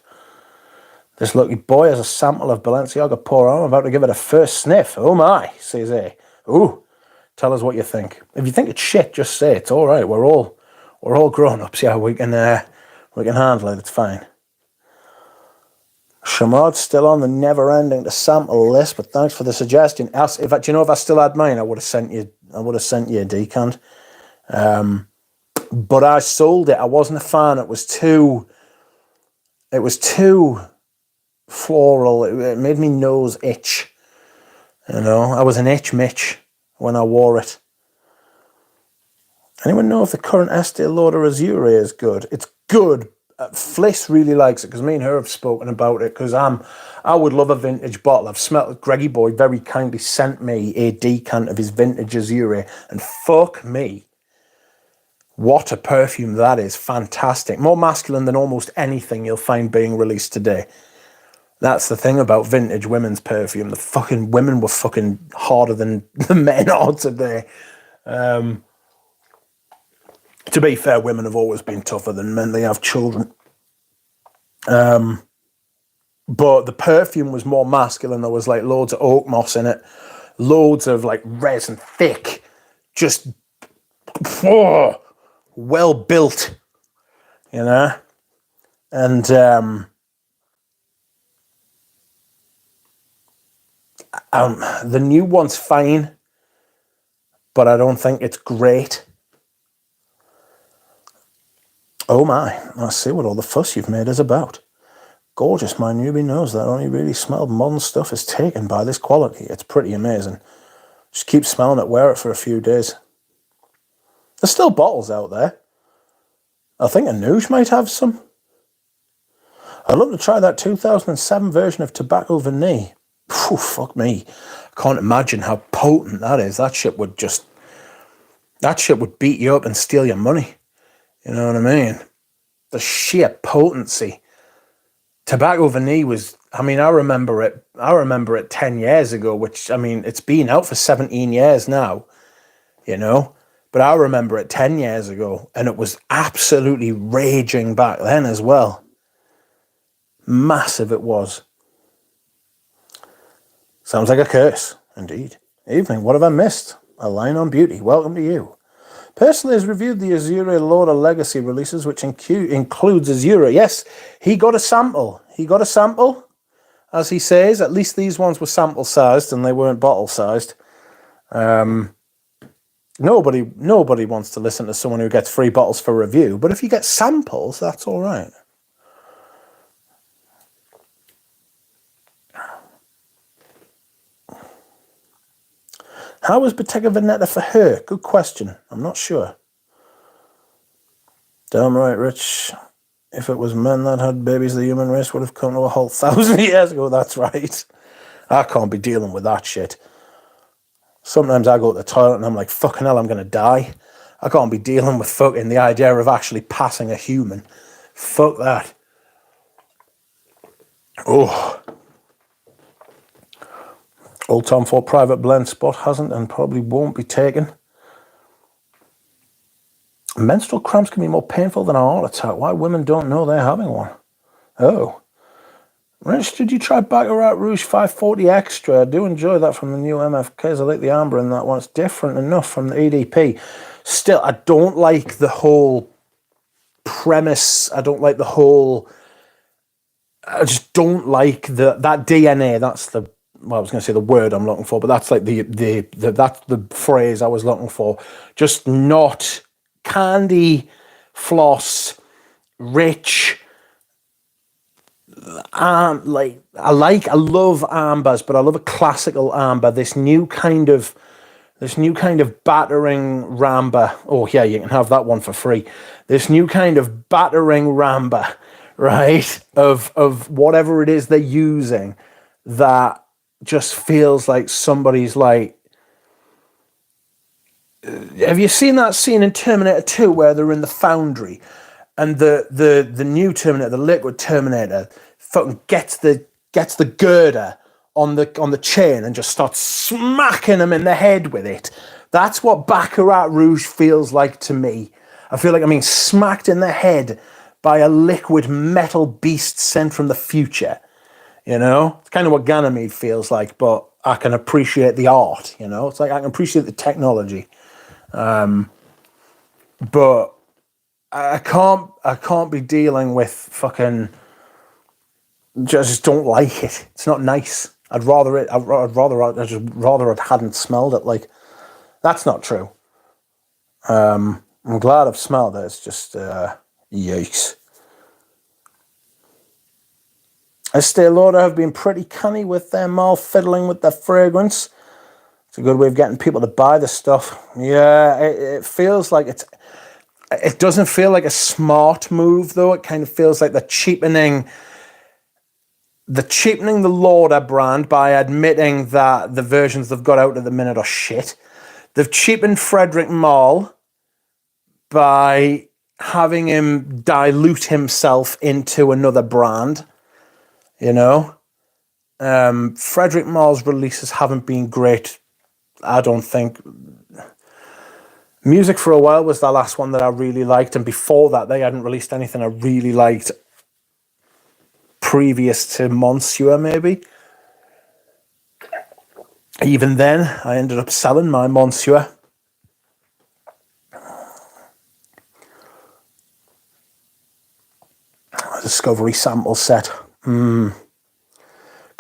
This lucky boy has a sample of Balenciaga Pour On. I'm about to give it a first sniff. Oh my, says he. Ooh, tell us what you think. If you think it's shit, just say it's all right. We're all grown-ups. Yeah, we can handle it. It's fine. Shamad's still on the never-ending to sample list, but thanks for the suggestion. Do you know if I still had mine, I would have sent you a decant. But I sold it. I wasn't a fan. It was too floral. It made me nose itch. You know, I was an itch Mitch when I wore it. Anyone know if the current Estee Lauder Azure is good? It's good. Fliss really likes it because me and her have spoken about it, because I would love a vintage bottle. I've smelt Greggy Boy very kindly sent me a decant of his vintage Azure, and fuck me, what a perfume that is. Fantastic. More masculine than almost anything you'll find being released today. That's the thing about vintage women's perfume. The fucking women were fucking harder than the men are today. To be fair, women have always been tougher than men. They have children. But the perfume was more masculine. There was like loads of oak moss in it. Loads of like resin, thick. Just well built. You know? And the new one's fine, but I don't think it's great. Oh my, I see what all the fuss you've made is about. Gorgeous, my newbie knows that only really smelled modern stuff is taken by this quality. It's pretty amazing. Just keep smelling it, wear it for a few days. There's still bottles out there. I think Anoush might have some. I'd love to try that 2007 version of Tobacco Vanille. Phew, fuck me. I can't imagine how potent that is. That shit would beat you up and steal your money. You know what I mean? The sheer potency. Tobacco Vanille was, I mean, I remember it 10 years ago, which, I mean, it's been out for 17 years now, you know? But I remember it 10 years ago, and it was absolutely raging back then as well. Massive it was. Sounds like a curse, indeed. Evening, what have I missed? A line on beauty. Welcome to you. Personally has reviewed the Azure Lauder Legacy releases, which includes Azure. Yes, he got a sample. As he says. At least these ones were sample-sized and they weren't bottle-sized. Nobody wants to listen to someone who gets free bottles for review, but if you get samples, that's all right. How was Bottega Veneta for her? Good question. I'm not sure. Damn right, Rich. If it was men that had babies, the human race would have come to a halt 1,000 years ago. That's right. I can't be dealing with that shit. Sometimes I go to the toilet and I'm like, fucking hell, I'm going to die. I can't be dealing with fucking the idea of actually passing a human. Fuck that. Oh. Old Tom Ford private blend spot hasn't and probably won't be taken. Menstrual cramps can be more painful than a heart attack. Why women don't know they're having one? Oh. Rich, did you try Baccarat Rouge 540 Extra? I do enjoy that from the new MFKs. I like the amber in that one. It's different enough from the EDP. Still, I don't like the whole premise. I don't like the whole... I just don't like that DNA. That's the... Well, I was going to say the word I'm looking for, but that's like that's the phrase I was looking for. Just not candy, floss, rich. I love ambers, but I love a classical amber. This new kind of battering ramber. Oh yeah, you can have that one for free. This new kind of battering ramber, right? Of whatever it is they're using, that just feels like somebody's like. Have you seen that scene in Terminator 2 where they're in the foundry, and the new Terminator, the liquid Terminator, fucking gets the girder on the chain and just starts smacking him in the head with it? That's what Baccarat Rouge feels like to me. I feel like I'm being smacked in the head by a liquid metal beast sent from the future. You know, it's kind of what Ganymede feels like, but I can appreciate the art. You know, it's like I can appreciate the technology, but I can't be dealing with fucking. Just don't like it. It's not nice. I'd rather it hadn't smelled it. Like, that's not true. I'm glad I've smelled it. It's just yikes. Estee Lauder have been pretty canny with their mouth fiddling with their fragrance. It's a good way of getting people to buy the stuff. Yeah, it feels like it doesn't feel like a smart move, though. It kind of feels like they're cheapening the Lauder brand by admitting that the versions they've got out at the minute are shit. They've cheapened Frederick Malle by having him dilute himself into another brand. You know, Frederick Malle's releases haven't been great, I don't think. Music for a While was the last one that I really liked, and before that they hadn't released anything I really liked previous to Monsieur, maybe. Even then, I ended up selling my Monsieur. Discovery sample set. Good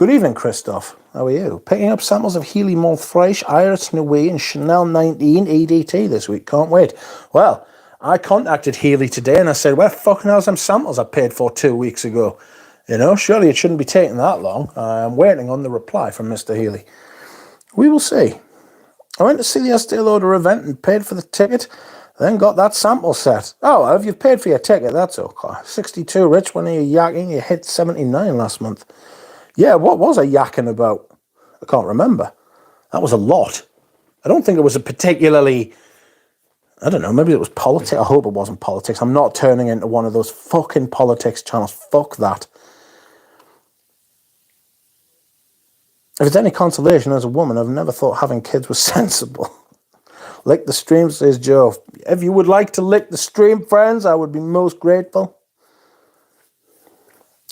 evening, Christoph. How are you? Picking up samples of Healy Mont Fresh, Iris Nui, and Chanel 19 EDT this week. Can't wait. Well, I contacted Healy today and I said, where fucking hell's them samples I paid for 2 weeks ago? You know, surely it shouldn't be taking that long. I'm waiting on the reply from Mr. Healy. We will see. I went to see the Estee Lauder event and paid for the ticket, then got that sample set. Oh, if you've paid for your ticket, that's okay. 62, Rich, when are you yakking? You hit 79 last month. Yeah, what was I yakking about? I can't remember. That was a lot. I don't think it was a particularly... I don't know, maybe it was politics. I hope it wasn't politics. I'm not turning into one of those fucking politics channels. Fuck that. If it's any consolation as a woman, I've never thought having kids was sensible. Lick the stream, says Joe. If you would like to lick the stream, friends, I would be most grateful.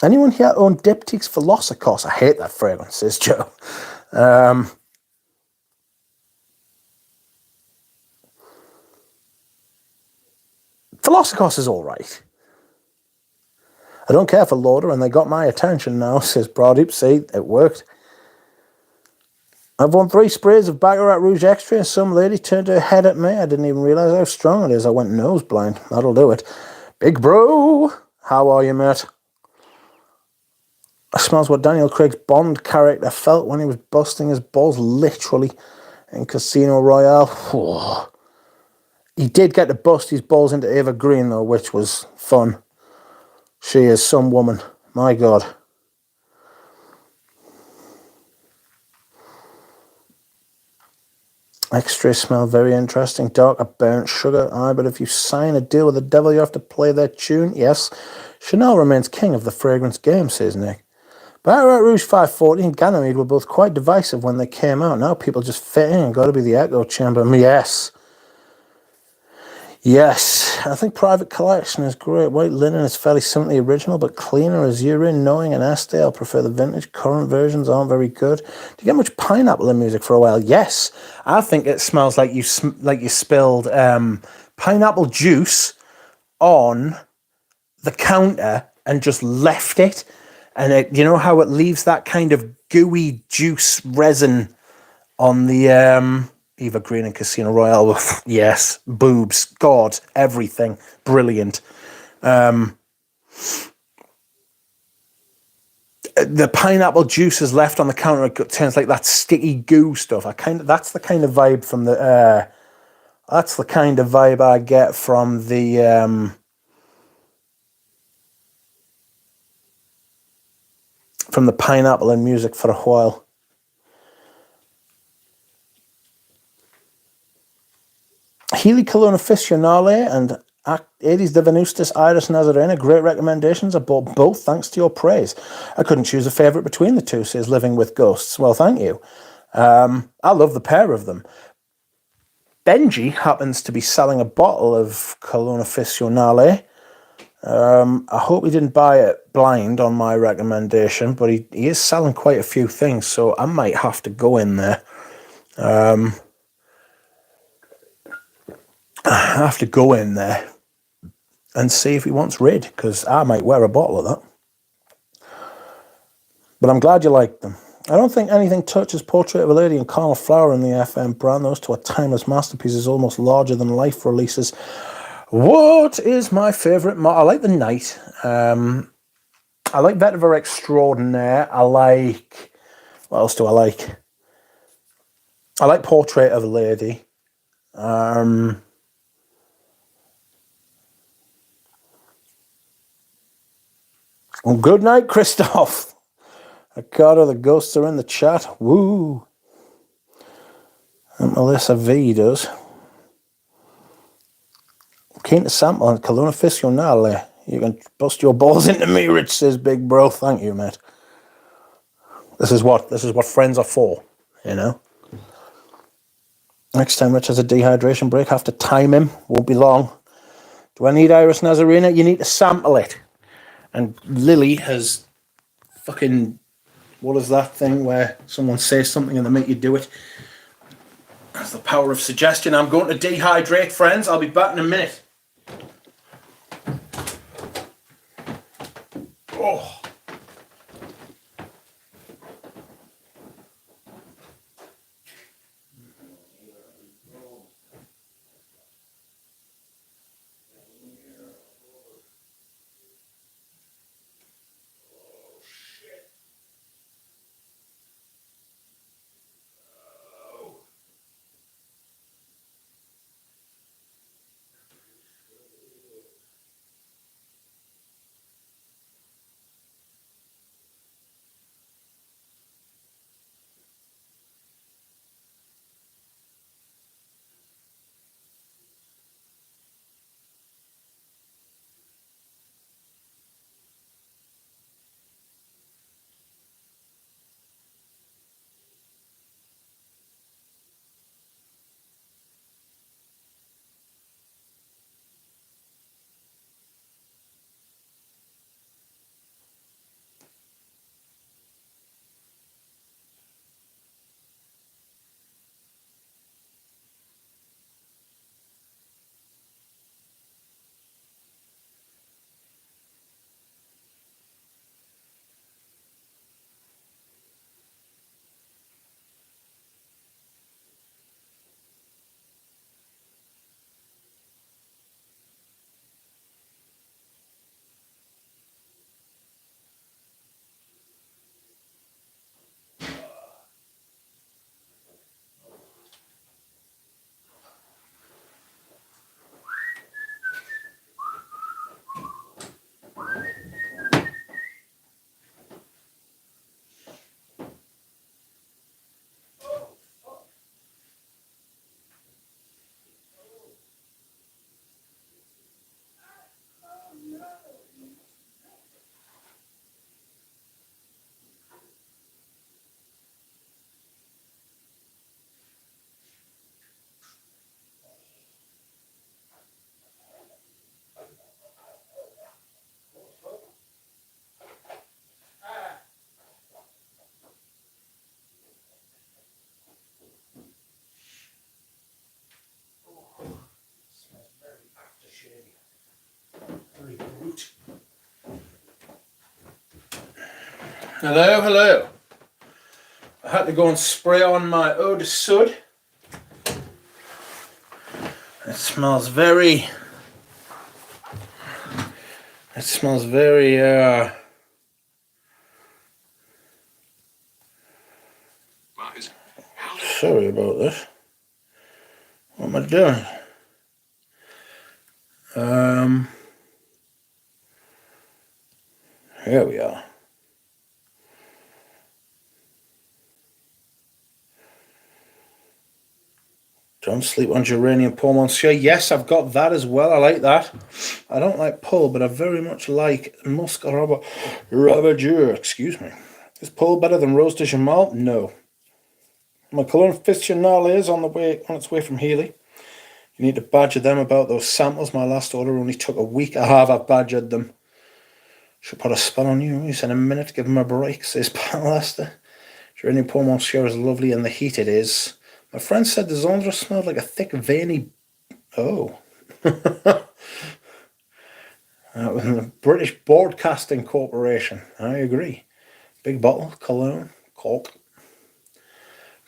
Anyone here own Diptyque's Velocicos? I hate that fragrance, says Joe. Velocicos is all right. I don't care for Lauder, and they got my attention now, says Brodeep. See, it worked. I've won 3 sprays of Baccarat Rouge Extra, and some lady turned her head at me. I didn't even realise how strong it is. I went nose blind. That'll do it. Big bro, how are you, mate? It smells what Daniel Craig's Bond character felt when he was busting his balls, literally. in Casino Royale. Whoa. He did get to bust his balls into Ava Green, though, which was fun. She is some woman. My God. Extras smell very interesting. Darker burnt sugar. Aye, but if you sign a deal with the devil, you have to play their tune. Yes. Chanel remains king of the fragrance game, says Nick. Barat Rouge 540 and Ganymede were both quite divisive when they came out. Now people just fit in and got to be the echo chamber. Yes. Yes. I think Private Collection is great. White linen is fairly simply original, but cleaner as urine. Knowing an Estee, I'll prefer the vintage. Current versions aren't very good. Do you get much pineapple in music for a while? Yes. I think it smells like you spilled pineapple juice on the counter and just left it. And you know how it leaves that kind of gooey juice resin on the Eva Green and Casino Royale. Yes, boobs, God, everything, brilliant. The pineapple juice is left on the counter. It turns like that sticky goo stuff. That's the kind of vibe from the. That's the kind of vibe I get from the. From the pineapple in music for a while. Healy Cologne Aficionale and 80s de Venustus Iris Nazarena, great recommendations. I bought both thanks to your praise. I couldn't choose a favourite between the two, says Living with Ghosts. Well, thank you. I love the pair of them. Benji happens to be selling a bottle of Cologne Aficionale. I hope he didn't buy it blind on my recommendation, but he is selling quite a few things, so I might have to go in there. I have to go in there and see if he wants rid, because I might wear a bottle of that. But I'm glad you liked them. I don't think anything touches Portrait of a Lady and Carnal Flower in the FM brand. Those two are timeless masterpieces, almost larger than life releases. What is my favourite? I like the Night. I like Vetiver Extraordinaire. I like... What else do I like? I like Portrait of a Lady. Well, good night, Christoph. Ricardo, the ghosts are in the chat. Woo. And Melissa V does. Keen to sample on Cologne Aficionale. You can bust your balls into me, Rich, says Big Bro. Thank you, mate. This is what friends are for, you know. Next time Rich has a dehydration break, have to time him. Won't be long. Do I need Iris Nazarena? You need to sample it. And Lily has fucking... What is that thing where someone says something and they make you do it? That's the power of suggestion. I'm going to dehydrate, friends. I'll be back in a minute. Oh. Hello, hello. I had to go and spray on my eau de soude. It smells very... Sorry about this. What am I doing? Here we are. Don't sleep on geranium Paul Monsieur. Yes, I've got that as well. I like that. I don't like Paul, but I very much like Musk Ravageur. Excuse me. Is Paul better than Rose de Jamal? No. My cologne aficionado is on its way from Healy. You need to badger them about those samples. My last order only took a week. I've badgered them. Should put a spell on you. He's in a minute. Give him a break, says Palester. Geranium Paul Monsieur is lovely and the heat it is. My friend said the Zondra smelled like a thick, veiny... Oh. The British Broadcasting Corporation. I agree. Big bottle, cologne, cork.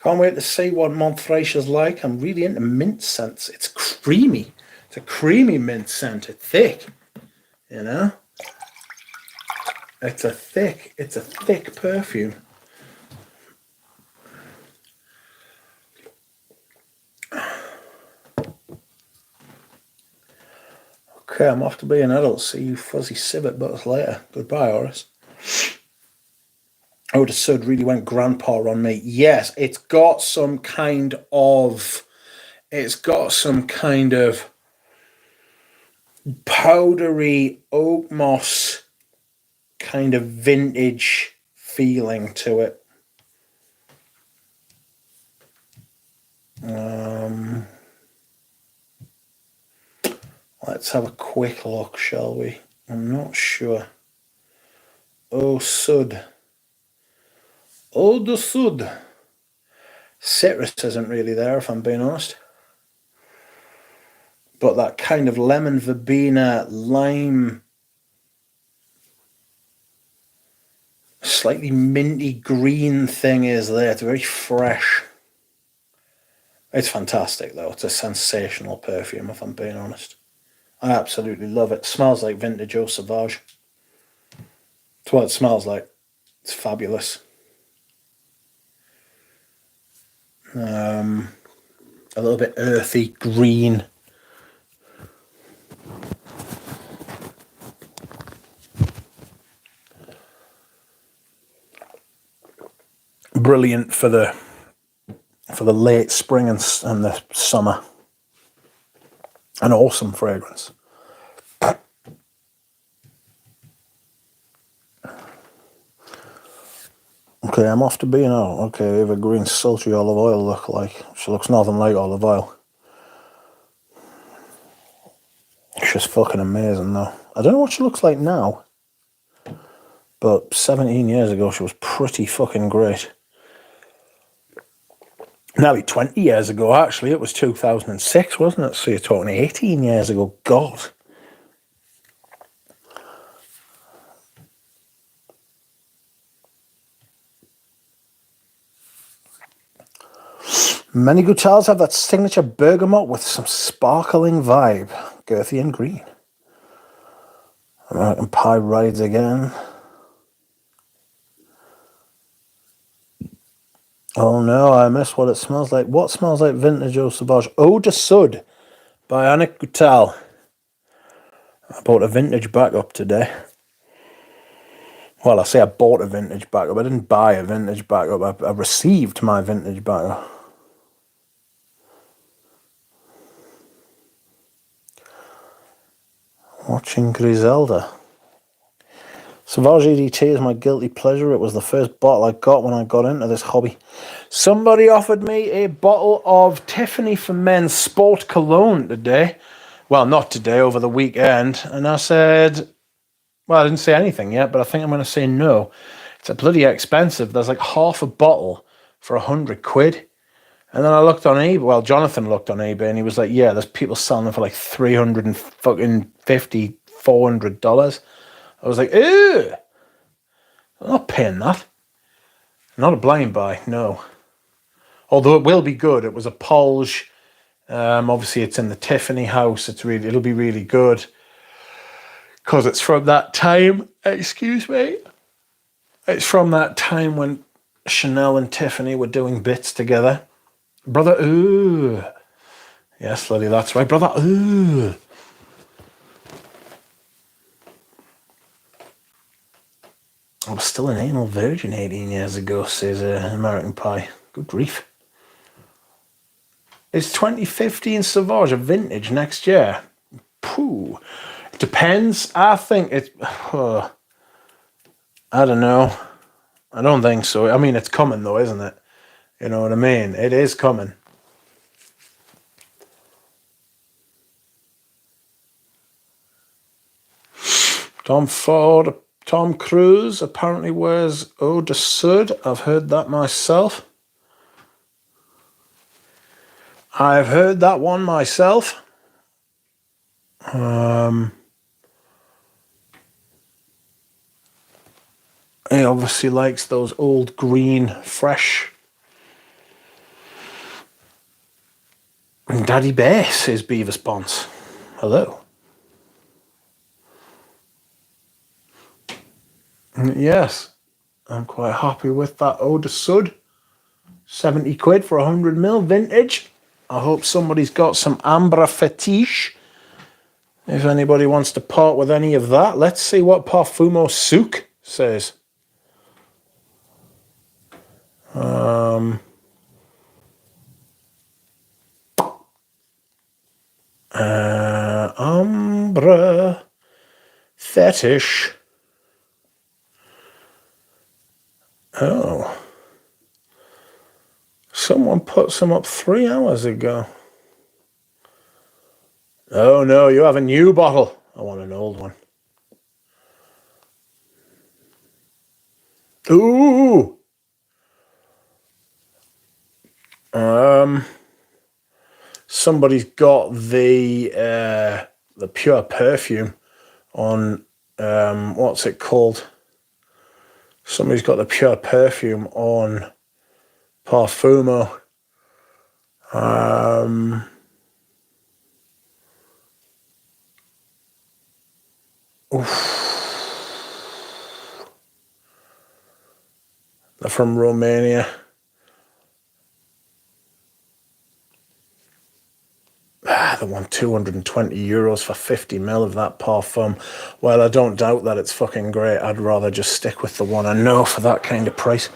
Can't wait to see what Montfraiche's like. I'm really into mint scents. It's creamy. It's a creamy mint scent. It's thick. You know? It's a thick perfume. Okay, I'm off to be an adult. See you fuzzy civet butts later. Goodbye, Horace. Oh, the Sud really went grandpa on me. Yes, it's got some kind of powdery oak moss kind of vintage feeling to it. Let's have a quick look, shall we? I'm not sure. Oh, Sud. Oh, the Sud. Citrus isn't really there, if I'm being honest. But that kind of lemon verbena, lime, slightly minty green thing is there. It's very fresh. It's fantastic, though. It's a sensational perfume, if I'm being honest. I absolutely love it. It smells like vintage Eau Sauvage. It's what it smells like. It's fabulous. A little bit earthy, green. Brilliant for the late spring and the summer. An awesome fragrance. Okay, I'm off to B&O. Okay, evergreen sultry olive oil look like. She looks nothing like olive oil. She's fucking amazing though. I don't know what she looks like now, but 17 years ago she was pretty fucking great. Nearly 20 years ago, actually. It was 2006, wasn't it? So you're talking 18 years ago. God. Many Gouttals have that signature bergamot with some sparkling vibe. Girthy and green. American Pie rides again. Oh no, I missed what it smells like. What smells like vintage Eau Sauvage? Eau de Sud by Annick Goutal. I bought a vintage backup today. Well, I say I bought a vintage backup. I didn't buy a vintage backup. I received my vintage backup. Watching Griselda. Sauvage EDT is my guilty pleasure. It was the first bottle I got when I got into this hobby. Somebody offered me a bottle of Tiffany for Men Sport Cologne today. Well, not today, over the weekend. And I said, well, I didn't say anything yet, but I think I'm going to say no. It's a bloody expensive. There's like half a bottle for 100 quid. And then I looked on eBay. Well, Jonathan looked on eBay and he was like, yeah, there's people selling them for like $350, $400. I was like, ew. I I'm not paying that. Not a blind buy, no. Although it will be good. It was a Polge. Obviously, it's in the Tiffany house. It'll be really good because it's from that time. Excuse me. It's from that time when Chanel and Tiffany were doing bits together. Brother, ooh. Yes, Lily, that's right. Brother, ooh. I was still an anal virgin 18 years ago, says American Pie. Good grief. Is 2015 Sauvage a vintage next year? Pooh. It depends. I think it's... I don't know. I don't think so. I mean, it's coming though, isn't it? You know what I mean? It is coming. Tom Cruise apparently wears eau de Sud. I've heard that myself. I've heard that one myself. He obviously likes those old green, fresh. And Daddy Bear, says Beavis Bonds. Hello. Yes, I'm quite happy with that eau de Sud. 70 quid for 100 mil vintage. I hope somebody's got some Ambra fetiche. If anybody wants to part with any of that, let's see what Parfumo Souk says. Ambra fetish. Oh. Someone put some up 3 hours ago. Oh no, you have a new bottle. I want an old one. Ooh. Somebody's got the pure perfume on what's it called? Somebody's got the pure perfume on Parfumo. They're from Romania. They want 220 euros for 50 ml of that Parfum. Well, I don't doubt that it's fucking great. I'd rather just stick with the one I know for that kind of price.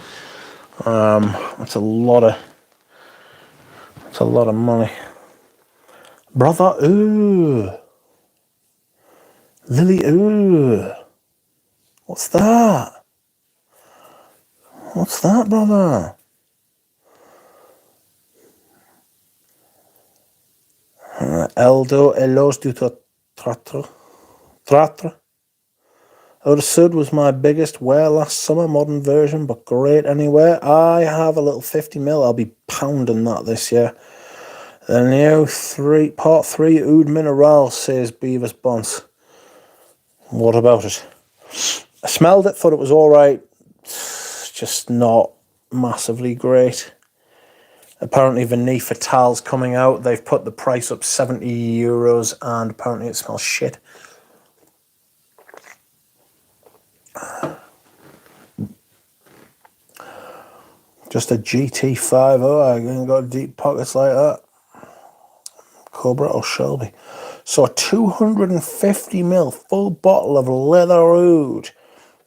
That's a lot of money. Brother, ooh. Lily, ooh. What's that? What's that, brother? Eldo Elos du Tratra. Eau de Sud was my biggest wear last summer, modern version, but great anyway. I have a little 50 ml. I'll be pounding that this year. The new part 3 Oud Mineral, says Beavis Bonds. What about it? I smelled it, thought it was all right. It's just not massively great. Apparently Vanille Fatale's coming out. They've put the price up 70 euros and apparently it smells shit. Just a GT5. Oh, I ain't got deep pockets like that. Cobra or Shelby. So a 250 ml full bottle of leather oud.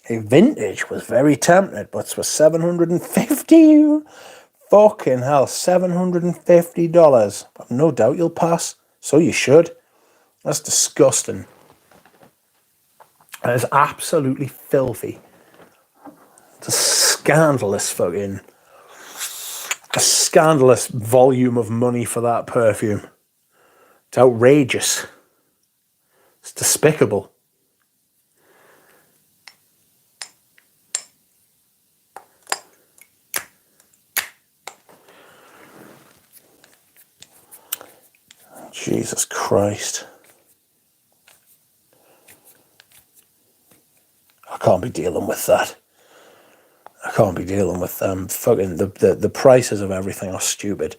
A vintage was very tempted, but for 750. Fucking hell, $750. I've no doubt you'll pass. So you should. That's disgusting. That is absolutely filthy. It's a scandalous volume of money for that perfume. It's outrageous. It's despicable. Jesus Christ. I can't be dealing with that. I can't be dealing with fucking the prices of everything are stupid.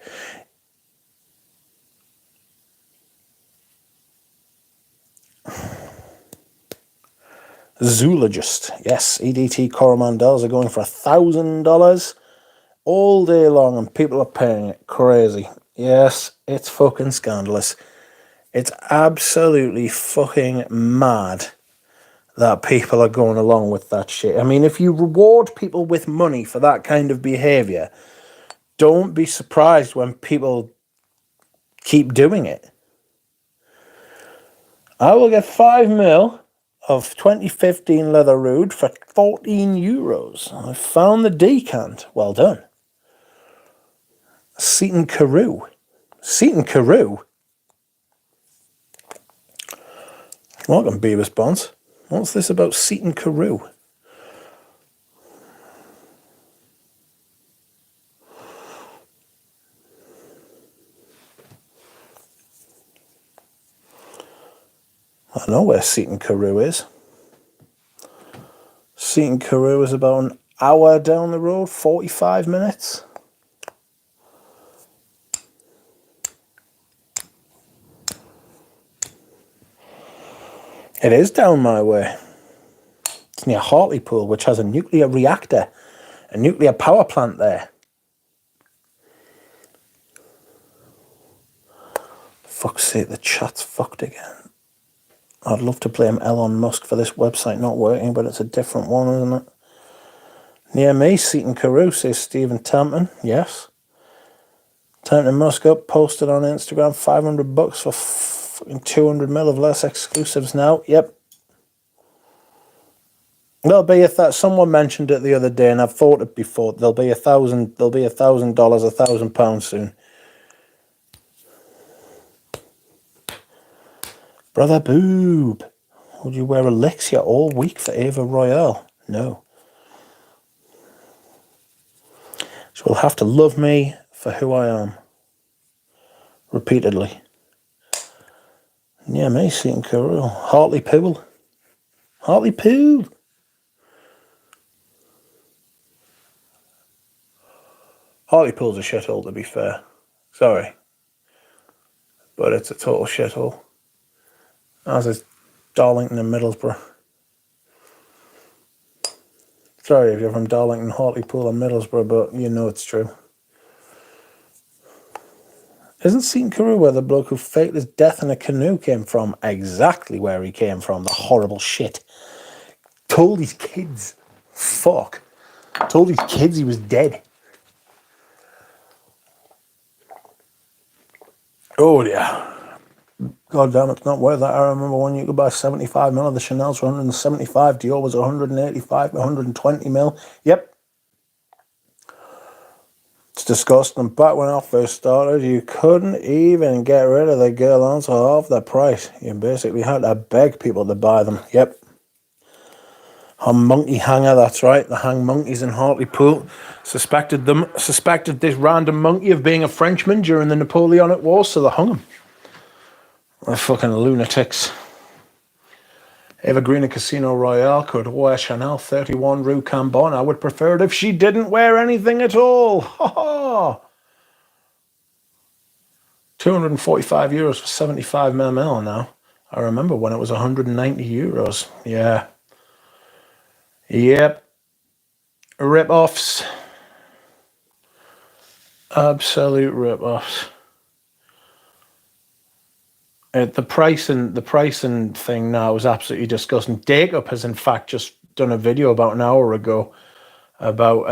Zoologist, yes, EDT Coromandells are going for $1,000 all day long, and people are paying it. Crazy. Yes, it's fucking scandalous. It's absolutely fucking mad that people are going along with that shit. I mean, if you reward people with money for that kind of behaviour, don't be surprised when people keep doing it. I will get 5 mil of 2015 leather Rude for €14. I found the decant. Well done. Seaton Carew. Seaton Carew? Welcome, Beavis Bonds. What's this about Seaton Carew? I know where Seaton Carew is. Seaton Carew is about an hour down the road, 45 minutes. It is down my way. It's near Hartlepool, which has a nuclear reactor, a nuclear power plant there. Fuck's sake, the chat's fucked again. I'd love to blame Elon Musk for this website not working, but it's a different one, isn't it? Near me, Seaton Carew, says Stephen Tampton. Yes. Tampton Musk up, posted on Instagram, $500 for fucking 200 mil of less exclusives now. Yep. There'll be someone mentioned it the other day, and I've thought it before. There'll be $1,000, £1,000 soon. Brother Boob, would you wear Elixir all week for Ava Royale? No. She will have to love me for who I am. Repeatedly. Yeah, me, Seaton Carew. Hartlepool. Hartlepool. Hartlepool's a shithole, to be fair. Sorry. But it's a total shithole. As is Darlington and Middlesbrough. Sorry if you're from Darlington, Hartlepool and Middlesbrough, but you know it's true. Isn't Seaton Carew where the bloke who faked his death in a canoe came from? Exactly where he came from, the horrible shit. Told his kids. Fuck. Told his kids he was dead. Oh dear. God damn, it's not worth that. I remember when you could buy 75 mil of the Chanel's for 175. Dior was 185, 120 mil. Yep. It's disgusting. Back when I first started, you couldn't even get rid of the guirlands for half the price. You basically had to beg people to buy them. Yep. A monkey hanger, that's right. The hang monkeys in Hartlepool suspected this random monkey of being a Frenchman during the Napoleonic Wars, so they hung him. They're fucking lunatics. Evergreen Casino Royale could wear Chanel 31 Rue Cambon. I would prefer it if she didn't wear anything at all. Ha ha! €245 for 75 ml now. I remember when it was €190. Yeah. Yep. Rip-offs. Absolute rip-offs. The pricing thing now is absolutely disgusting. Dake-Up has in fact just done a video about an hour ago about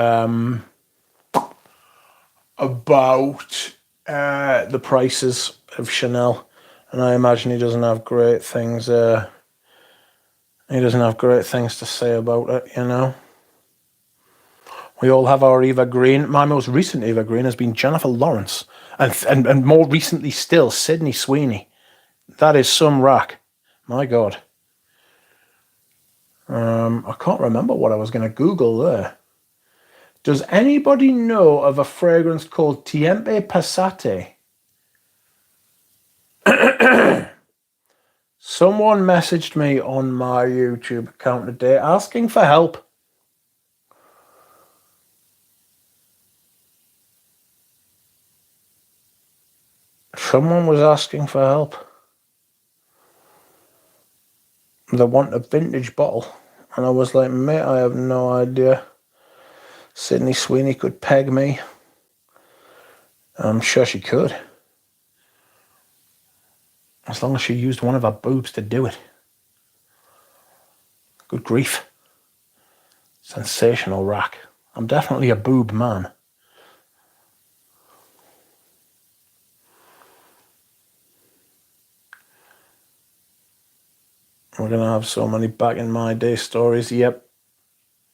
the prices of Chanel, and I imagine he doesn't have great things. He doesn't have great things to say about it, you know. We all have our Eva Green. My most recent Eva Green has been Jennifer Lawrence, and more recently still Sydney Sweeney. That is some rack. My God. I can't remember what I was going to Google there. Does anybody know of a fragrance called Tiempo Passate? Someone messaged me on my YouTube account today asking for help. Someone was asking for help. They want a vintage bottle. And I was like, mate, I have no idea. Sydney Sweeney could peg me. I'm sure she could. As long as she used one of her boobs to do it. Good grief. Sensational rack. I'm definitely a boob man. We're going to have so many back in my day stories. Yep.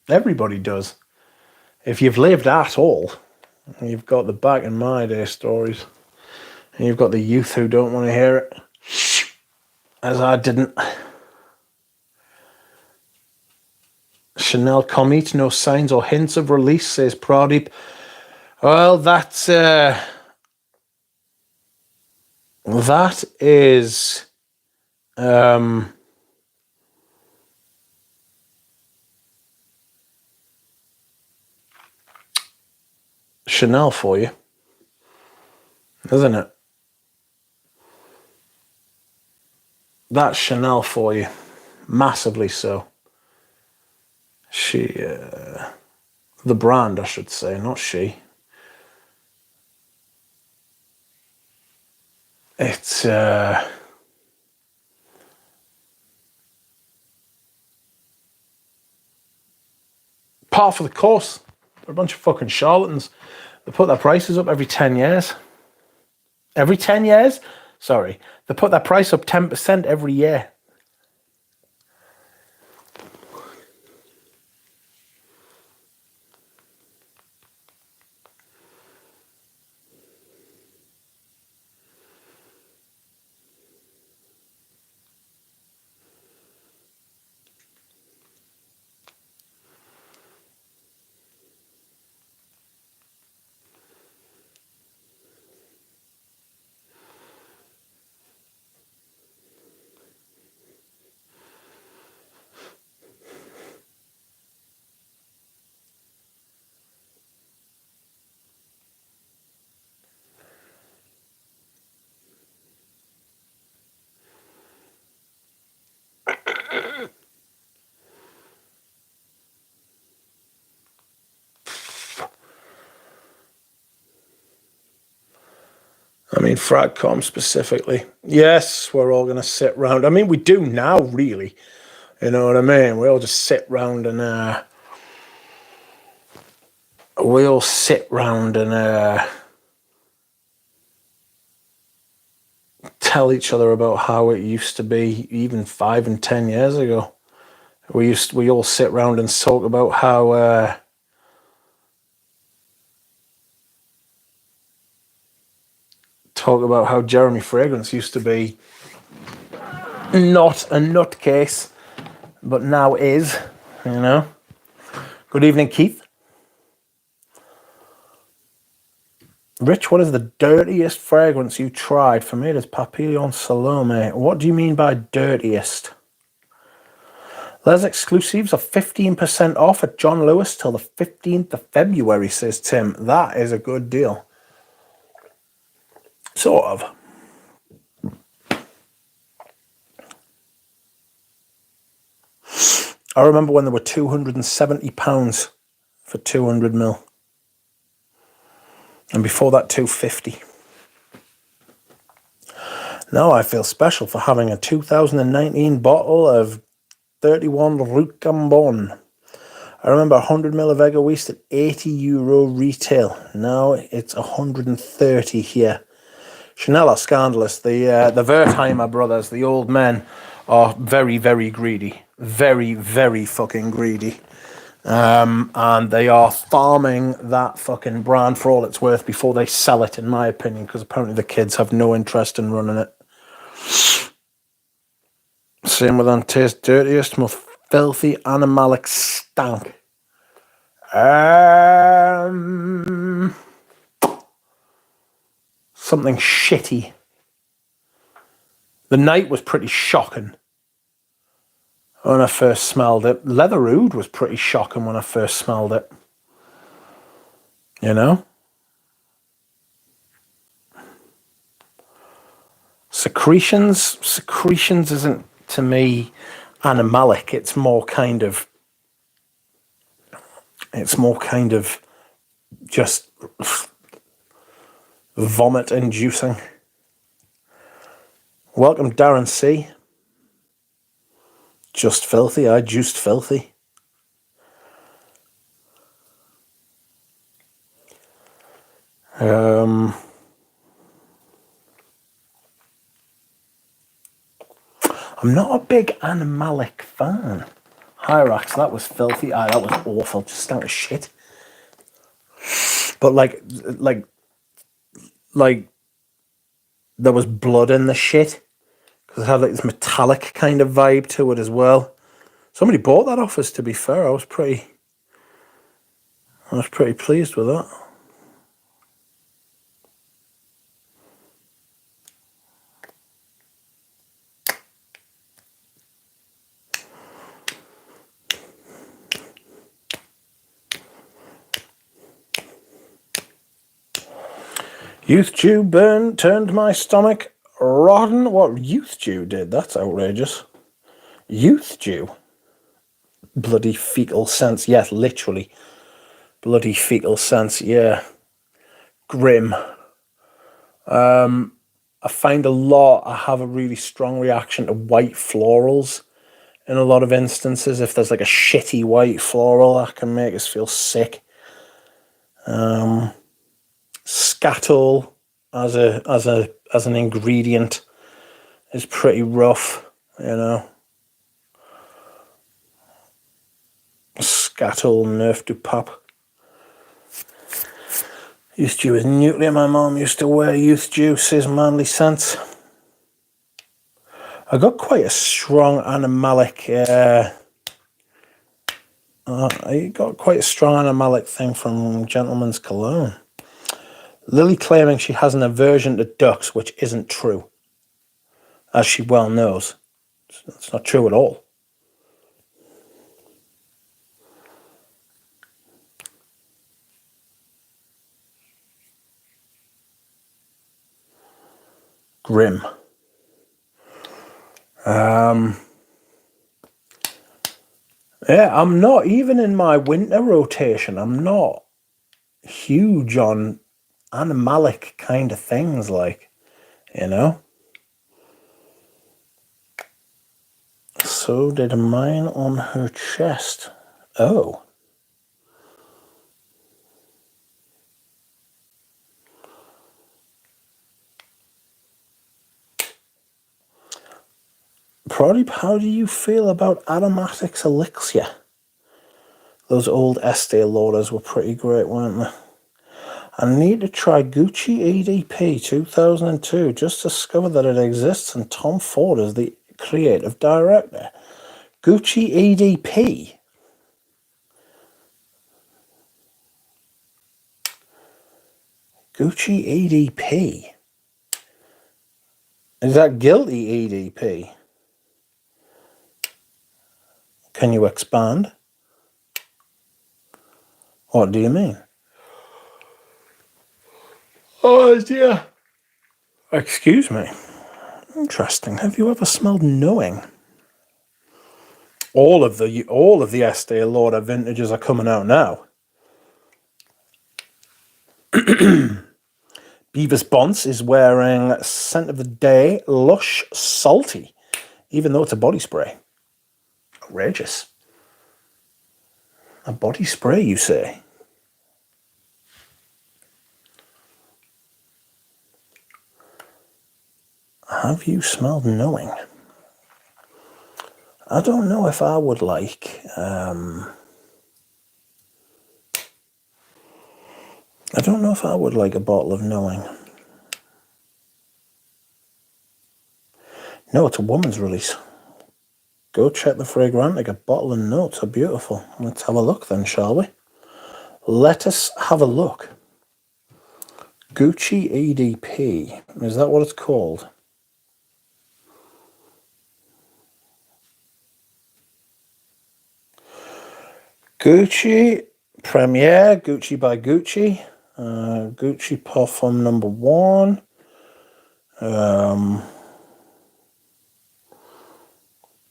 Everybody does. If you've lived at all, you've got the back in my day stories. And you've got the youth who don't want to hear it. As I didn't. Chanel Comet, no signs or hints of release, says Pradeep. Well, that is Chanel for you, isn't it? That's Chanel for you, massively so. She, the brand, I should say, not she. It's par for the course. They're a bunch of fucking charlatans. They put their prices up every 10 years. Every 10 years? Sorry. They put their price up 10% every year. I mean, Fragcom specifically. Yes, we're all going to sit round. I mean, we do now, really. You know what I mean? We all just sit round and tell each other about how it used to be even 5 and 10 years ago. We all sit round and talk about how Jeremy Fragrance used to be not a nutcase, but now is, you know. Good evening, Keith. Rich, what is the dirtiest fragrance you tried? For me, it is Papillon Salome. What do you mean by dirtiest? Les exclusives are 15% off at John Lewis till the 15th of February, says Tim. That is a good deal. Sort of. I remember when they were £270 for 200 ml. And before that, £250. Now I feel special for having a 2019 bottle of 31 Route Gambon. I remember 100 ml of Egoist at €80 retail. Now it's 130 here. Chanel are scandalous. The Wertheimer brothers, the old men, are very, very greedy. Very, very fucking greedy. And they are farming that fucking brand for all it's worth before they sell it, in my opinion, because apparently the kids have no interest in running it. Same with Antaste dirtiest, most filthy Animalic stank. Something shitty. The night was pretty shocking when I first smelled it. Leather Oud was pretty shocking when I first smelled it. You know? Secretions isn't, to me, animalic. It's more kind of just vomit inducing. Welcome, Darren C. Just filthy. I juiced filthy. I'm not a big Animalic fan. Hyrax, that was filthy. Aye, that was awful. Just stank of shit. But like there was blood in the shit because it had like this metallic kind of vibe to it as well. Somebody bought that off us. To be fair, I was pretty pleased with that. Youth Jew turned my stomach rotten. What Youth Jew did? That's outrageous. Youth Jew? Bloody fecal sense. Yes, literally. Bloody fecal sense, yeah. Grim. I find I have a really strong reaction to white florals in a lot of instances. If there's like a shitty white floral, that can make us feel sick. Scatol as an ingredient is pretty rough, you know. Scatol, Nerf du Pop. Youth Jew is nuclear. My mom used to wear Youth Juice's manly scents. I got quite a strong animalic. I got quite a strong animalic thing from Gentleman's Cologne. Lily claiming she has an aversion to ducks, which isn't true, as she well knows. It's not true at all. Grim. Yeah, I'm not, even in my winter rotation, I'm not huge on animalic kind of things, like, you know. So did mine on her chest. Oh. Proddy, how do you feel about Aromatics Elixir? Those old Estee Lauders were pretty great, weren't they? I need to try Gucci EDP 2002. Just discovered that it exists and Tom Ford is the creative director. Gucci EDP. Gucci EDP. Is that guilty EDP? Can you expand? What do you mean? Oh dear. Excuse me. Interesting. Have you ever smelled knowing? All of the Estee Lauder vintages are coming out now. Beavis Bonce is wearing Scent of the Day Lush Salty, even though it's a body spray. Outrageous. A body spray, you say? Have you smelled knowing? I don't know if I would like... I don't know if I would like a bottle of knowing. No, it's a woman's release. Go check the Fragrantic. A bottle and notes are beautiful. Let's have a look then, shall we? Let us have a look. Gucci EDP. Is that what it's called? Gucci Premiere. Gucci by Gucci. Gucci Parfum number 1.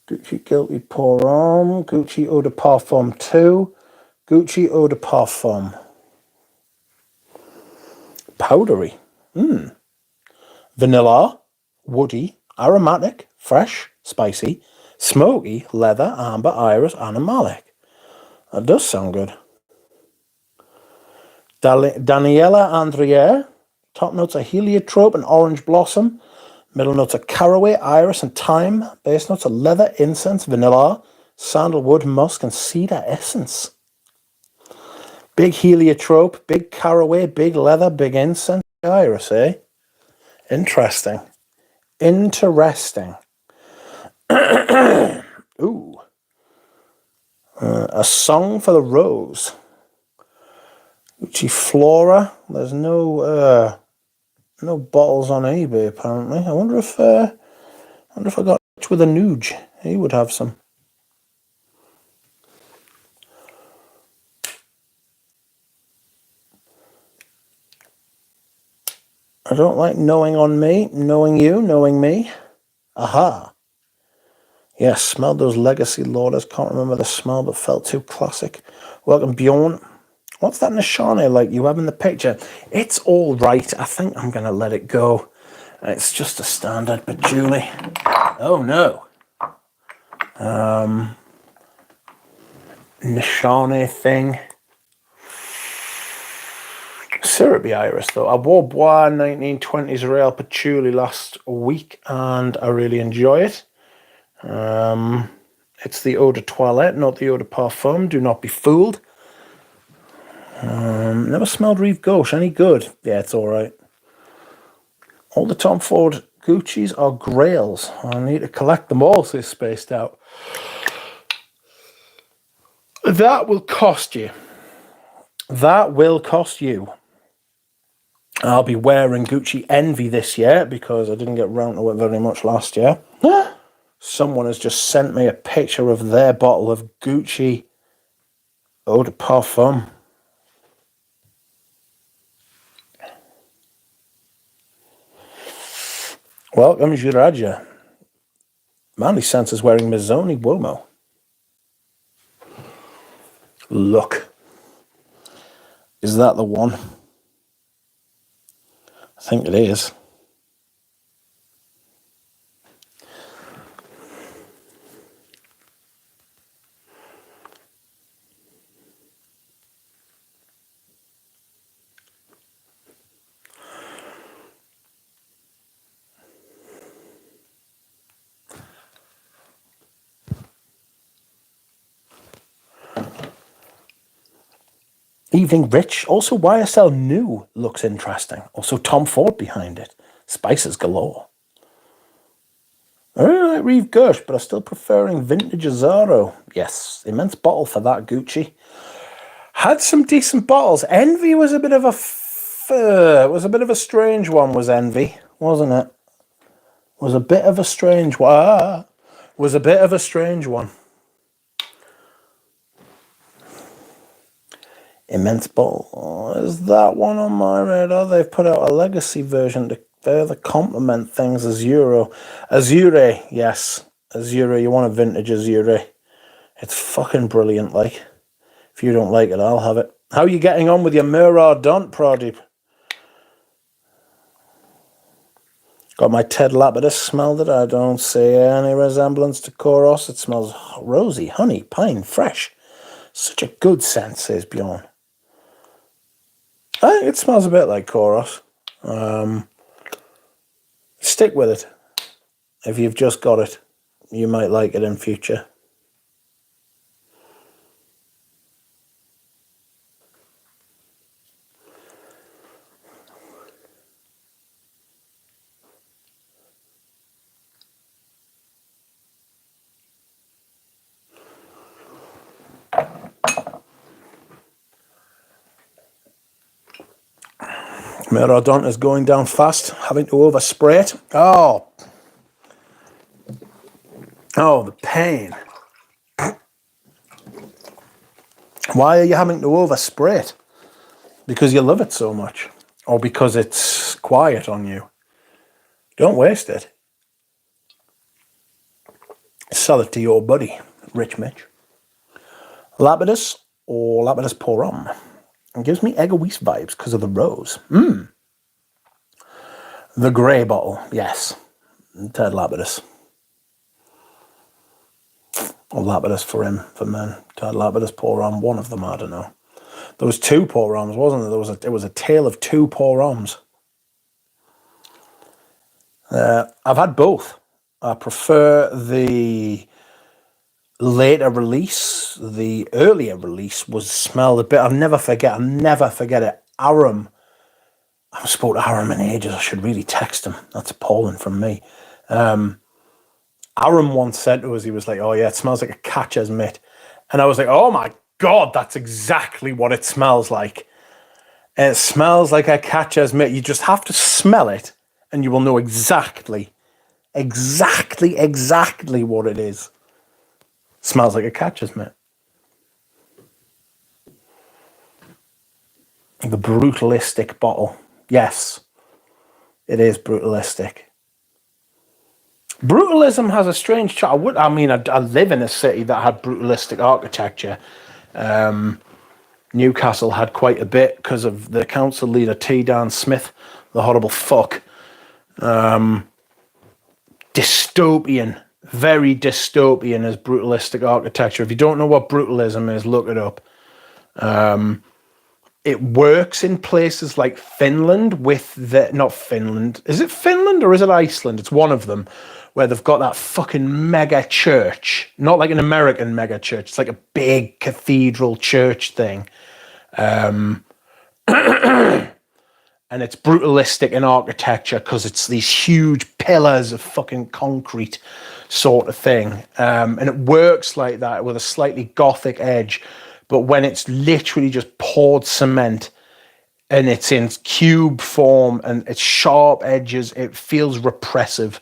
Gucci Guilty Pour Homme, Gucci Eau de Parfum 2, Gucci Eau de Parfum. Powdery. Vanilla, woody, aromatic, fresh, spicy, smoky, leather, amber, iris, animalic. That does sound good. Daniela Andriere. Top notes are heliotrope and orange blossom. Middle notes are caraway, iris, and thyme. Base notes are leather, incense, vanilla, sandalwood, musk, and cedar essence. Big heliotrope, big caraway, big leather, big incense, iris, eh? Interesting. Interesting. Ooh. A Song for the Rose. Gucci Flora. There's no bottles on eBay apparently. I wonder if I got with a Nuge. He would have some. I don't like knowing on me, knowing you, knowing me. Aha. Yes, smelled those legacy lauders. Can't remember the smell, but felt too classic. Welcome, Bjorn. What's that Nishane like you have in the picture? It's all right. I think I'm going to let it go. It's just a standard patchouli. Oh, no. Nishane thing. Syrupy iris, though. I wore Bois 1920s Real Patchouli last week, and I really enjoy it. It's the Eau de Toilette, not the Eau de Parfum. Do not be fooled. Never smelled Rive Gauche. Any good? Yeah, it's all right. All the Tom Ford Gucci's are grails. I need to collect them all, so it's spaced out. That will cost you. That will cost you. I'll be wearing Gucci Envy this year because I didn't get round to it very much last year. Someone has just sent me a picture of their bottle of Gucci Eau de Parfum. Welcome, Jiraja. Manly Sense is wearing Mazzoni Womo. Look. Is that the one? I think it is. Evening Rich. Also, YSL New looks interesting. Also, Tom Ford behind it. Spices galore. I really like Rive Gauche, but I'm still preferring Vintage Azzaro. Yes, immense bottle for that Gucci. Had some decent bottles. Envy was a bit of a strange one. Was Envy, wasn't it? Was a bit of a strange one. Was a bit of a strange one. Immense bottle. Oh, is that one on my radar? They've put out a legacy version to further complement things. Azure, yes. Azure, you want a vintage Azure. It's fucking brilliant, like. If you don't like it, I'll have it. How are you getting on with your Mirror Don't, Pradeep? Got my Ted Lapidus, smelled it. I don't see any resemblance to Koros. It smells rosy, honey, pine, fresh. Such a good scent, says Bjorn. I think it smells a bit like Koros. Stick with it. If you've just got it, you might like it in future. Miradont is going down fast, having to overspray it. Oh, the pain. Why are you having to overspray it? Because you love it so much? Or because it's quiet on you? Don't waste it. Sell it to your buddy, Rich Mitch. Lapidus or Lapidus Porum. It gives me Egoist vibes because of the rose. The grey bottle, yes. Ted Lapidus. Or Lapidus for him, for men. Ted Lapidus Porum, one of them, I don't know. There was two Porums, wasn't there? It was a tale of two Porums. I've had both. I prefer the later release. The earlier release was smelled a bit. I'll never forget it. Aram. I haven't spoken to Aram in ages. I should really text him. That's appalling from me. Aram once said to us, he was like, "Oh yeah, it smells like a catcher's mitt," and I was like, "Oh my god, that's exactly what it smells like." And it smells like a catcher's mitt. You just have to smell it, and you will know exactly what it is. It smells like a catcher's mitt. The brutalistic bottle. Yes, it is brutalistic. Brutalism has a strange charm. I live in a city that had brutalistic architecture. Newcastle had quite a bit because of the council leader T. Dan Smith, the horrible fuck. Dystopian, very dystopian is brutalistic architecture. If you don't know what brutalism is, look it up. It works in places like Finland not Finland. Is it Finland or is it Iceland? It's one of them where they've got that fucking mega church. Not like an American mega church. It's like a big cathedral church thing. And it's brutalistic in architecture because it's these huge pillars of fucking concrete sort of thing. And it works like that with a slightly gothic edge. But when it's literally just poured cement and it's in cube form and it's sharp edges, it feels repressive.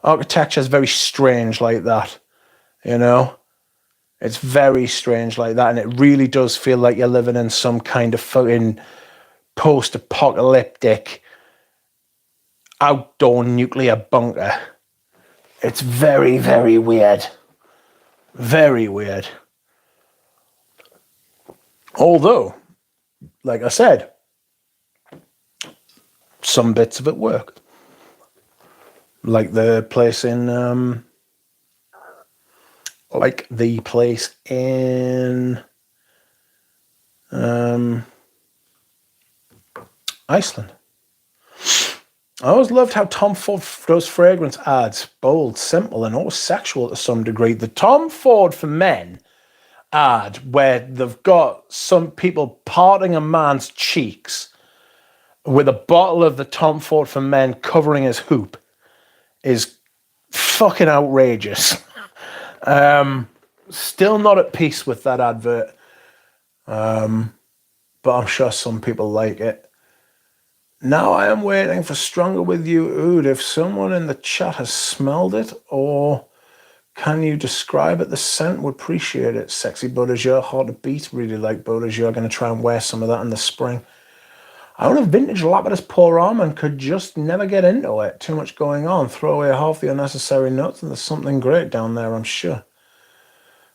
Architecture is very strange like that, you know? It's very strange like that. And it really does feel like you're living in some kind of fucking post-apocalyptic outdoor nuclear bunker. It's very, very weird. Very weird. Although, like I said, some bits of it work. Like the place in Iceland. I always loved how Tom Ford does fragrance ads, bold, simple, and always sexual to some degree. The Tom Ford for Men ad, where they've got some people parting a man's cheeks with a bottle of the Tom Ford for Men covering his hoop, is fucking outrageous. Still not at peace with that advert, but I'm sure some people like it. Now I am waiting for Stronger With You Oud. If someone in the chat has smelled it, or can you describe it? The scent, would appreciate it. Sexy Beau de Jour, hard to beat. Really like Beau de Jour. Going to try and wear some of that in the spring. I own a vintage Lapidus Porum and could just never get into it. Too much going on. Throw away half the unnecessary notes and there's something great down there, I'm sure.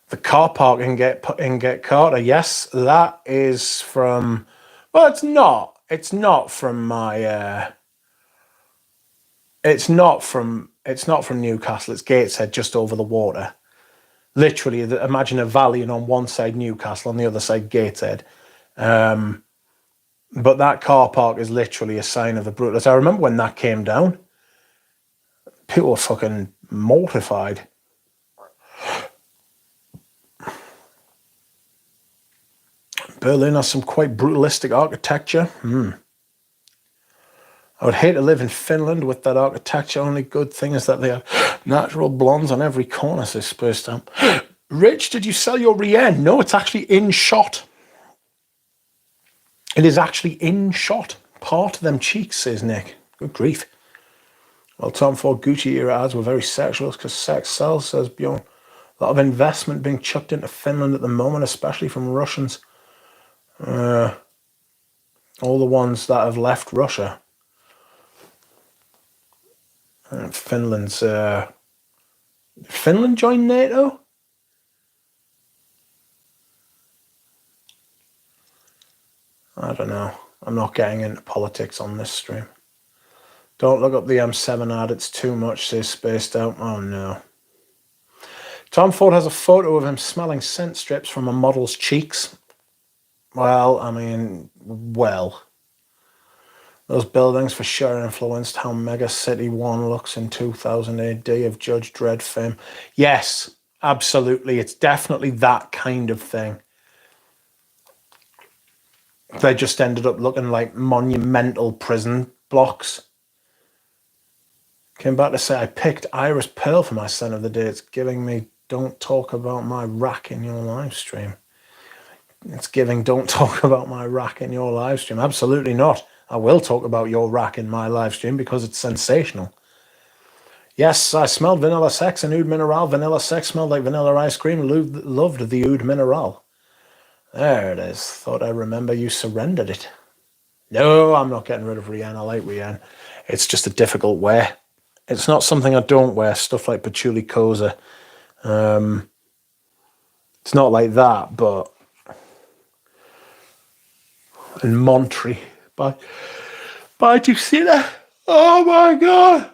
The car park in Get Carter. Yes, that is from... Well, it's not. It's not from my... It's not from Newcastle. It's Gateshead, just over the water. Literally, imagine a valley, and on one side Newcastle, on the other side Gateshead. But that car park is literally a sign of the brutalism. I remember when that came down, people were fucking mortified. Berlin has some quite brutalistic architecture. I would hate to live in Finland with that architecture. Only good thing is that they have natural blondes on every corner, says Spurstamp. Rich, did you sell your Rien? No, it's actually in shot. It is actually in shot. Part of them cheeks, says Nick. Good grief. Well, Tom Ford Gucci era ads were very sexual because sex sells, says Bjorn. A lot of investment being chucked into Finland at the moment, especially from Russians. All the ones that have left Russia. Finland's Finland joined NATO? I don't know. I'm not getting into politics on this stream. Don't look up the M7 ad. It's too much. Say spaced out. Oh, no. Tom Ford has a photo of him smelling scent strips from a model's cheeks. Well, I mean, well. Those buildings for sure influenced how Mega City 1 looks in 2000 AD of Judge Dredd fame. Yes, absolutely. It's definitely that kind of thing. They just ended up looking like monumental prison blocks. Came back to say, I picked Iris Pearl for my scent of the day. It's giving me, don't talk about my rack in your live stream. It's giving, don't talk about my rack in your live stream. Absolutely not. I will talk about your rack in my live stream because it's sensational. Yes, I smelled vanilla sex and oud mineral. Vanilla sex smelled like vanilla ice cream. Loved the oud mineral. There it is. Thought I remember you surrendered it. No, I'm not getting rid of Rihanna. I like Rihanna. It's just a difficult wear. It's not something I don't wear. Stuff like Patchouli Koza. It's not like that, but... And Montre by Justina. Oh my God.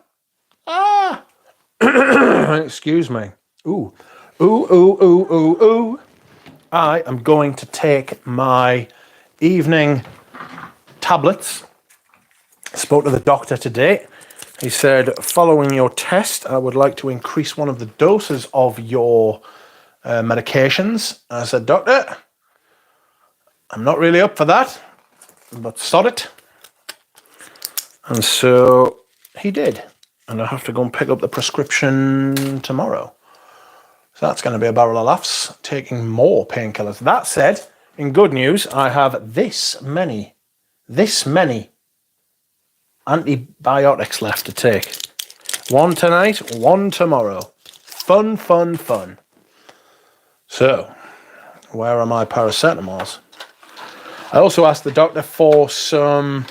Ah. Excuse me. Ooh. I am going to take my evening tablets. Spoke to the doctor today. He said, following your test, I would like to increase one of the doses of your medications. I said, doctor, I'm not really up for that, but sod it. And so he did. And I have to go and pick up the prescription tomorrow. So that's going to be a barrel of laughs, taking more painkillers. That said, in good news, I have this many antibiotics left to take. One tonight, one tomorrow. Fun. So, where are my paracetamols? I also asked the doctor for some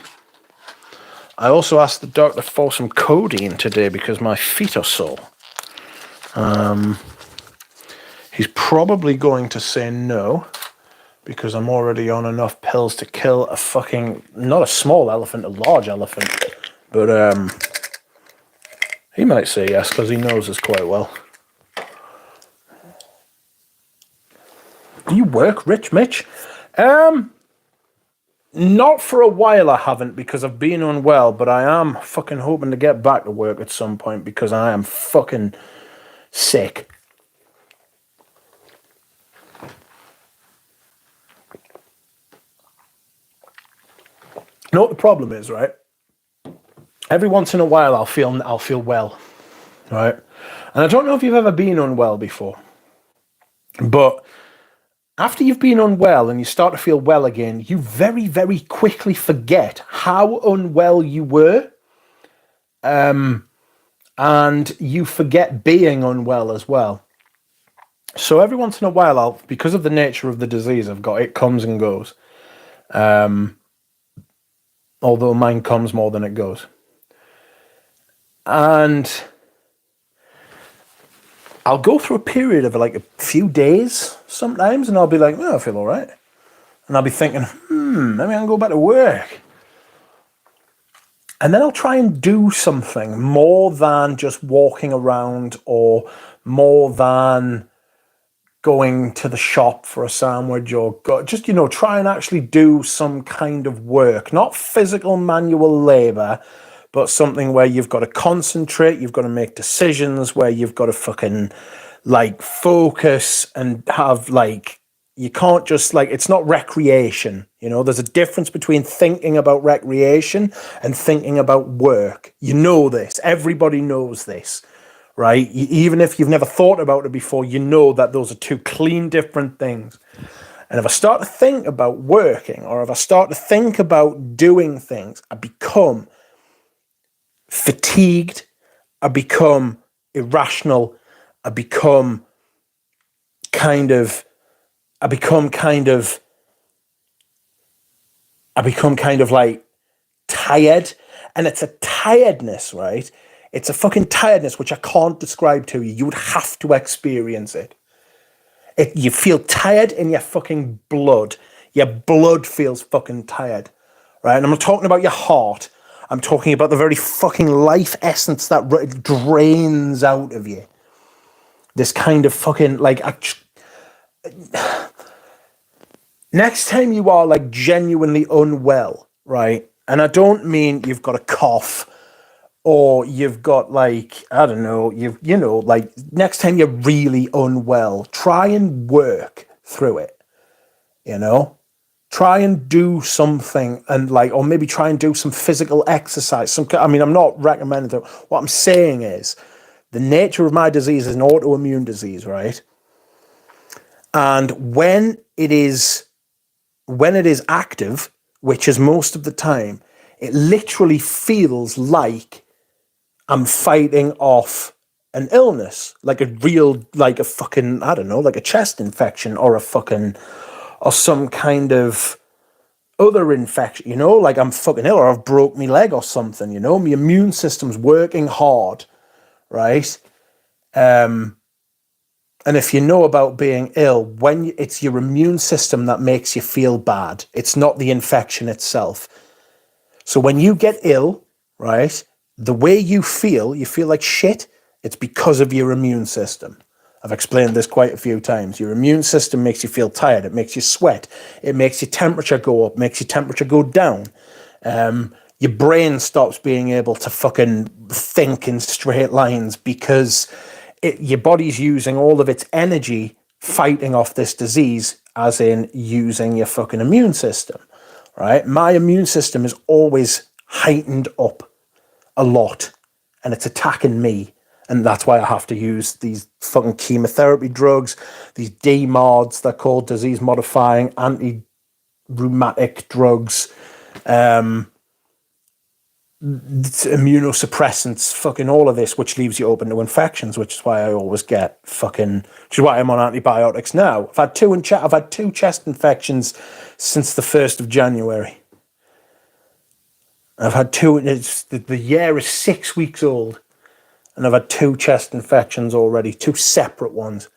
codeine today because my feet are sore. He's probably going to say no because I'm already on enough pills to kill a fucking, not a small elephant, a large elephant. But he might say yes because he knows us quite well. Do you work, Rich Mitch? Not for a while I haven't because I've been unwell, but I am fucking hoping to get back to work at some point because I am fucking sick. You know what the problem is, right? Every once in a while I'll feel well, right? And I don't know if you've ever been unwell before, but after you've been unwell and you start to feel well again, you very, very quickly forget how unwell you were. And you forget being unwell as well. So every once in a while, because of the nature of the disease I've got, it comes and goes. Although mine comes more than it goes. And I'll go through a period of like a few days sometimes, and I'll be like, oh, I feel all right. And I'll be thinking, maybe I can go back to work. And then I'll try and do something more than just walking around or more than going to the shop for a sandwich or just, try and actually do some kind of work. Not physical manual labor, but something where you've got to concentrate, you've got to make decisions, where you've got to fucking focus and have you can't just it's not recreation. There's a difference between thinking about recreation and thinking about work. You know this. Everybody knows this, right? Even if you've never thought about it before, you know that those are two clean, different things. And if I start to think about working or if I start to think about doing things, I become fatigued, I become irrational, I become kind of tired. And it's a tiredness, right? It's a fucking tiredness which I can't describe to you. You would have to experience it. You feel tired in your fucking blood. Your blood feels fucking tired, right? And I'm not talking about your heart. I'm talking about the very fucking life essence that drains out of you. This kind of fucking, like, next time you are, like, genuinely unwell, right? And I don't mean you've got a cough or you've got, like, I don't know, like, next time you're really unwell, try and work through it, Try and do something and, like, or maybe try and do some physical exercise. I'm not recommending that. What I'm saying is the nature of my disease is an autoimmune disease, right? And when it is active, which is most of the time, it literally feels like I'm fighting off an illness, like a fucking, I don't know, like a chest infection or some kind of other infection, like I'm fucking ill or I've broke my leg or something, my immune system's working hard, right? And if you know about being ill, it's your immune system that makes you feel bad. It's not the infection itself. So when you get ill, right, the way you feel like shit, it's because of your immune system. I've explained this quite a few times. Your immune system makes you feel tired. It makes you sweat. It makes your temperature go up, makes your temperature go down. Your brain stops being able to fucking think in straight lines because your body's using all of its energy fighting off this disease, as in using your fucking immune system, right? My immune system is always heightened up a lot, and it's attacking me. And that's why I have to use these fucking chemotherapy drugs, these DMARDs, they're called disease-modifying anti-rheumatic drugs, immunosuppressants, fucking all of this, which leaves you open to infections, which is why I always get which is why I'm on antibiotics now. I've had two chest infections since the 1st of January. I've had two, the year is 6 weeks old, and I've had 2 chest infections already, 2 separate ones.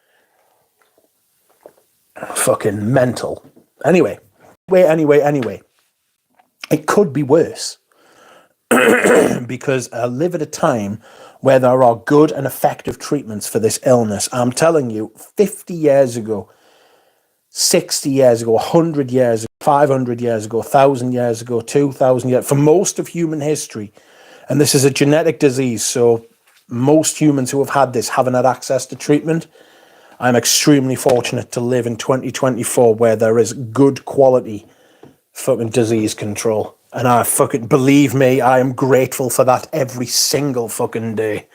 Fucking mental. Anyway. It could be worse. Because I live at a time where there are good and effective treatments for this illness. I'm telling you, 50 years ago, 60 years ago, 100 years ago, 500 years ago, 1,000 years ago, 2,000 years, for most of human history, and this is a genetic disease, so most humans who have had this haven't had access to treatment. I'm extremely fortunate to live in 2024 where there is good quality fucking disease control. And I fucking, believe me, I am grateful for that every single fucking day.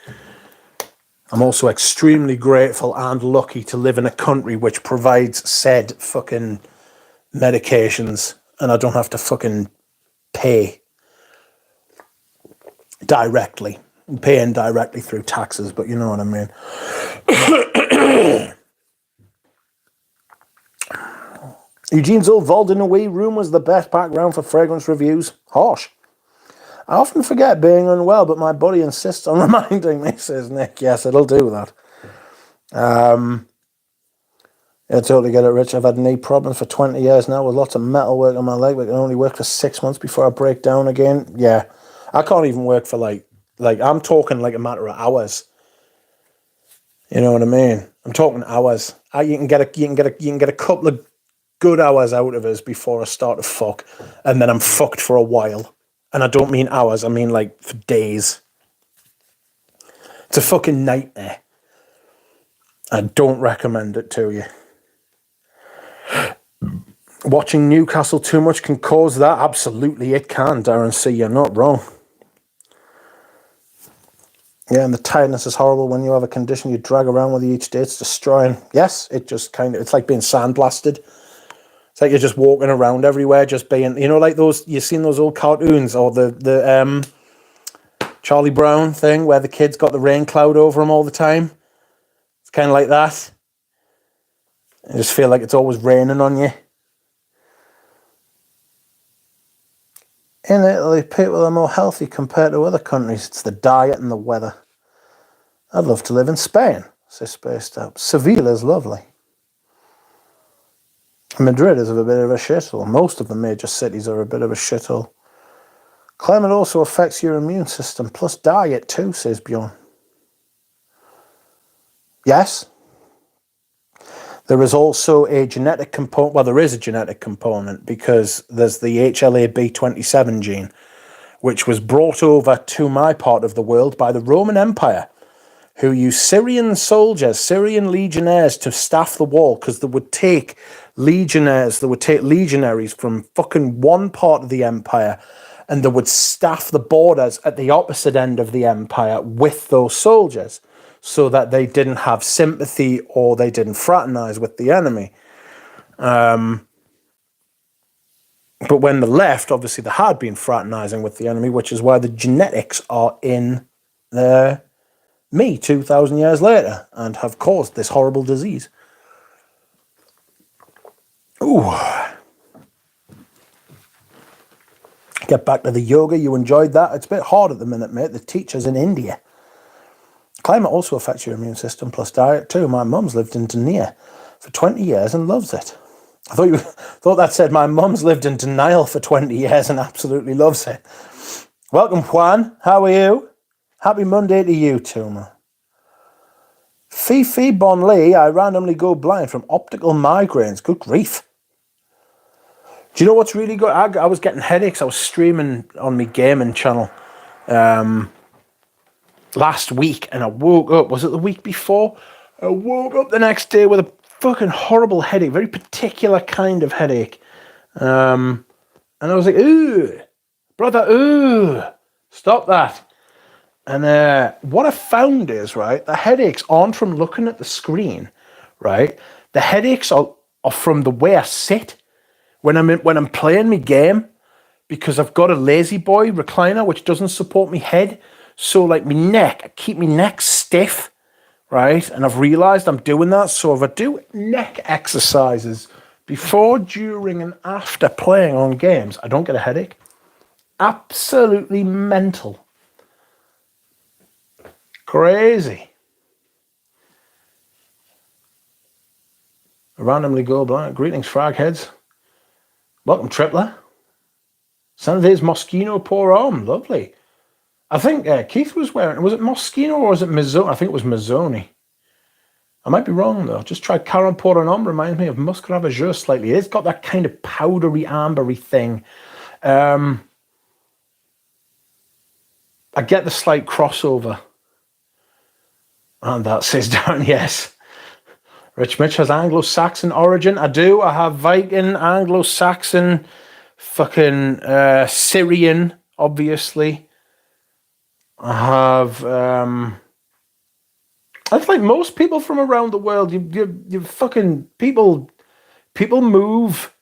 I'm also extremely grateful and lucky to live in a country which provides said fucking medications, and I don't have to fucking pay directly. I'm paying directly through taxes, but you know what I mean. Eugene's old vault in a wee room was the best background for fragrance reviews. Harsh. I often forget being unwell, but my body insists on reminding me, says Nick. Yes, it'll do that. I totally get it, Rich. I've had knee problems for 20 years now with lots of metal work on my leg, but it can only work for 6 months before I break down again. Yeah, I can't even work for like I'm talking like a matter of hours. You know what I mean? I'm talking hours. You can get a couple of good hours out of us before I start to fuck, and then I'm fucked for a while. And I don't mean hours, I mean like for days. It's a fucking nightmare. I don't recommend it to you. Watching Newcastle too much can cause that. Absolutely it can, Darren C. You're not wrong. Yeah, and the tiredness is horrible when you have a condition you drag around with you each day. It's destroying. Yes, it's like being sandblasted. It's like you're just walking around everywhere, just being, like those, you've seen those old cartoons or the Charlie Brown thing where the kid's got the rain cloud over him all the time. It's kind of like that. I just feel like it's always raining on you. In Italy, people are more healthy compared to other countries. It's the diet and the weather. I'd love to live in Spain, says Spaced Out. Sevilla's lovely. Madrid is a bit of a shithole. Most of the major cities are a bit of a shithole. Climate also affects your immune system, plus diet too, says Bjorn. Yes. There is also a genetic component. Well, there is a genetic component because there's the HLA-B27 gene, which was brought over to my part of the world by the Roman Empire, who used Syrian soldiers, Syrian legionnaires to staff the wall because they would take legionaries from fucking one part of the empire and they would staff the borders at the opposite end of the empire with those soldiers so that they didn't have sympathy or they didn't fraternize with the enemy. But when they left, obviously they had been fraternizing with the enemy, which is why the genetics are in me 2,000 years later and have caused this horrible disease. Ooh. Get back to the yoga. You enjoyed that? It's a bit hard at the minute, mate. The teacher's in India. Climate also affects your immune system, plus diet too. My mum's lived in Denia for 20 years and loves it. I thought that said my mum's lived in denial for 20 years and absolutely loves it. Welcome, Juan. How are you? Happy Monday to you too, man. Fifi Bonley, I randomly go blind from optical migraines. Good grief. Do you know what's really good? I was getting headaches. I was streaming on my gaming channel last week and I woke up, was it the week before? I woke up the next day with a fucking horrible headache, very particular kind of headache. And I was like, ooh, brother, ooh, stop that. And what I found is, right, the headaches aren't from looking at the screen, right? The headaches are from the way I sit when I'm playing my game, because I've got a lazy boy recliner which doesn't support my head. So like my neck, I keep my neck stiff, right? And I've realized I'm doing that. So if I do neck exercises before, during, and after playing on games, I don't get a headache. Absolutely mental. Crazy. I randomly go blind. Greetings, fragheads. Welcome, Tripler. Sunday's Moschino pour arm. Lovely. I think Keith was wearing, was it Moschino or was it Mazzoni? I think it was Mazzoni. I might be wrong, though. Just tried Caron pour an arm. Reminds me of Muscovy Jour slightly. It's got that kind of powdery, ambery thing. I get the slight crossover. And that says down, yes. Rich Mitch has Anglo-Saxon origin. I do. I have Viking, Anglo-Saxon, fucking Syrian, obviously. I have... it's like most people from around the world. You fucking... People move.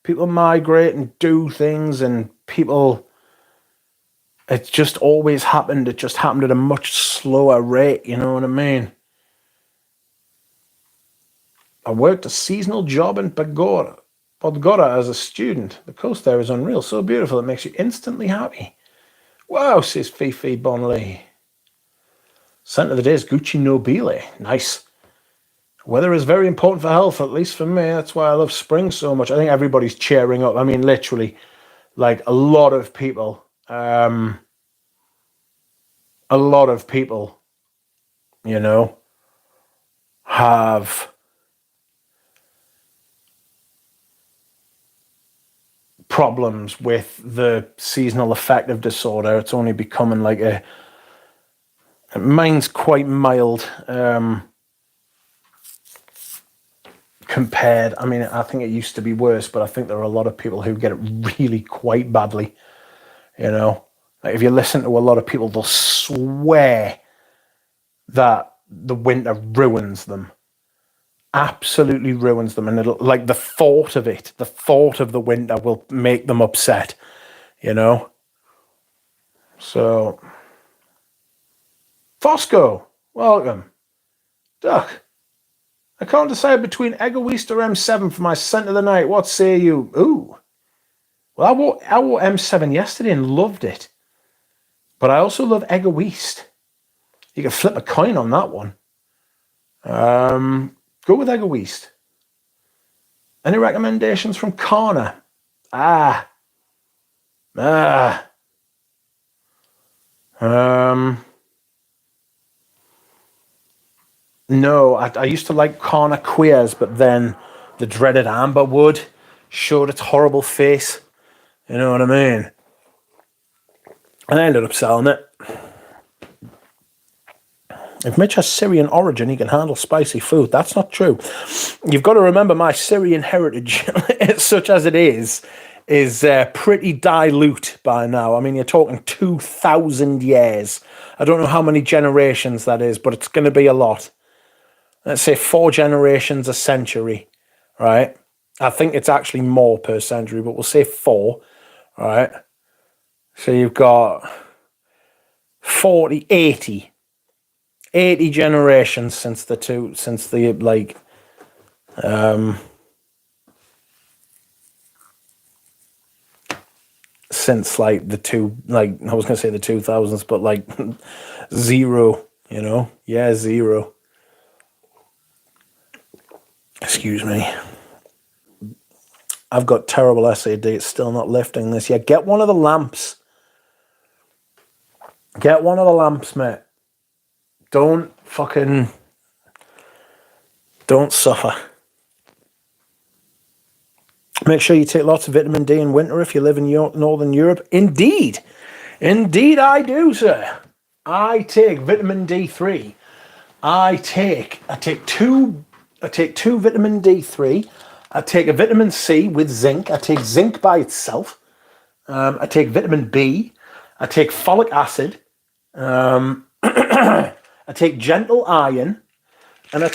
People migrate and do things. And people... It's just always happened. It just happened at a much slower rate. You know what I mean? I worked a seasonal job in Podgora as a student. The coast there is unreal. So beautiful. It makes you instantly happy. Wow, says Fifi Bonley. Scent of the day is Gucci Nobile. Nice. Weather is very important for health, at least for me. That's why I love spring so much. I think everybody's cheering up. I mean, literally, like a lot of people, you know, have problems with the seasonal affective disorder. It's only becoming like mine's quite mild compared. I mean, I think it used to be worse, but I think there are a lot of people who get it really quite badly, you know. Like if you listen to a lot of people, they'll swear that the winter ruins them. Absolutely ruins them, and it'll, like, the thought of the winter will make them upset, you know. So Fosco, welcome. Duck, I can't decide between Egoist or M7 for my scent of the night. What say you? Ooh, Well, I wore M7 yesterday and loved it. But I also love Egoist. You can flip a coin on that one. Go with Egoist. Any recommendations from Corner? Um, no, I used to like Corner Queers, but then the dreaded Amberwood showed its horrible face. You know what I mean? And I ended up selling it. If Mitch has Syrian origin, he can handle spicy food. That's not true. You've got to remember my Syrian heritage, such as it is pretty dilute by now. I mean, you're talking 2,000 years. I don't know how many generations that is, but it's going to be a lot. Let's say 4 generations a century, right? I think it's actually more per century, but we'll say 4, right? So you've got 40, 80 generations since the I was gonna say the 2000s, but like 0, you know? Yeah, 0. Excuse me. I've got terrible SAD. It's still not lifting this yet. Get one of the lamps. Get one of the lamps, mate. Don't suffer. Make sure you take lots of vitamin D in winter if you live in Northern Europe. Indeed I do, sir. I take vitamin D3. I take two vitamin D3. I take a vitamin C with zinc. I take zinc by itself. I take vitamin B. I take folic acid. I take gentle iron. And I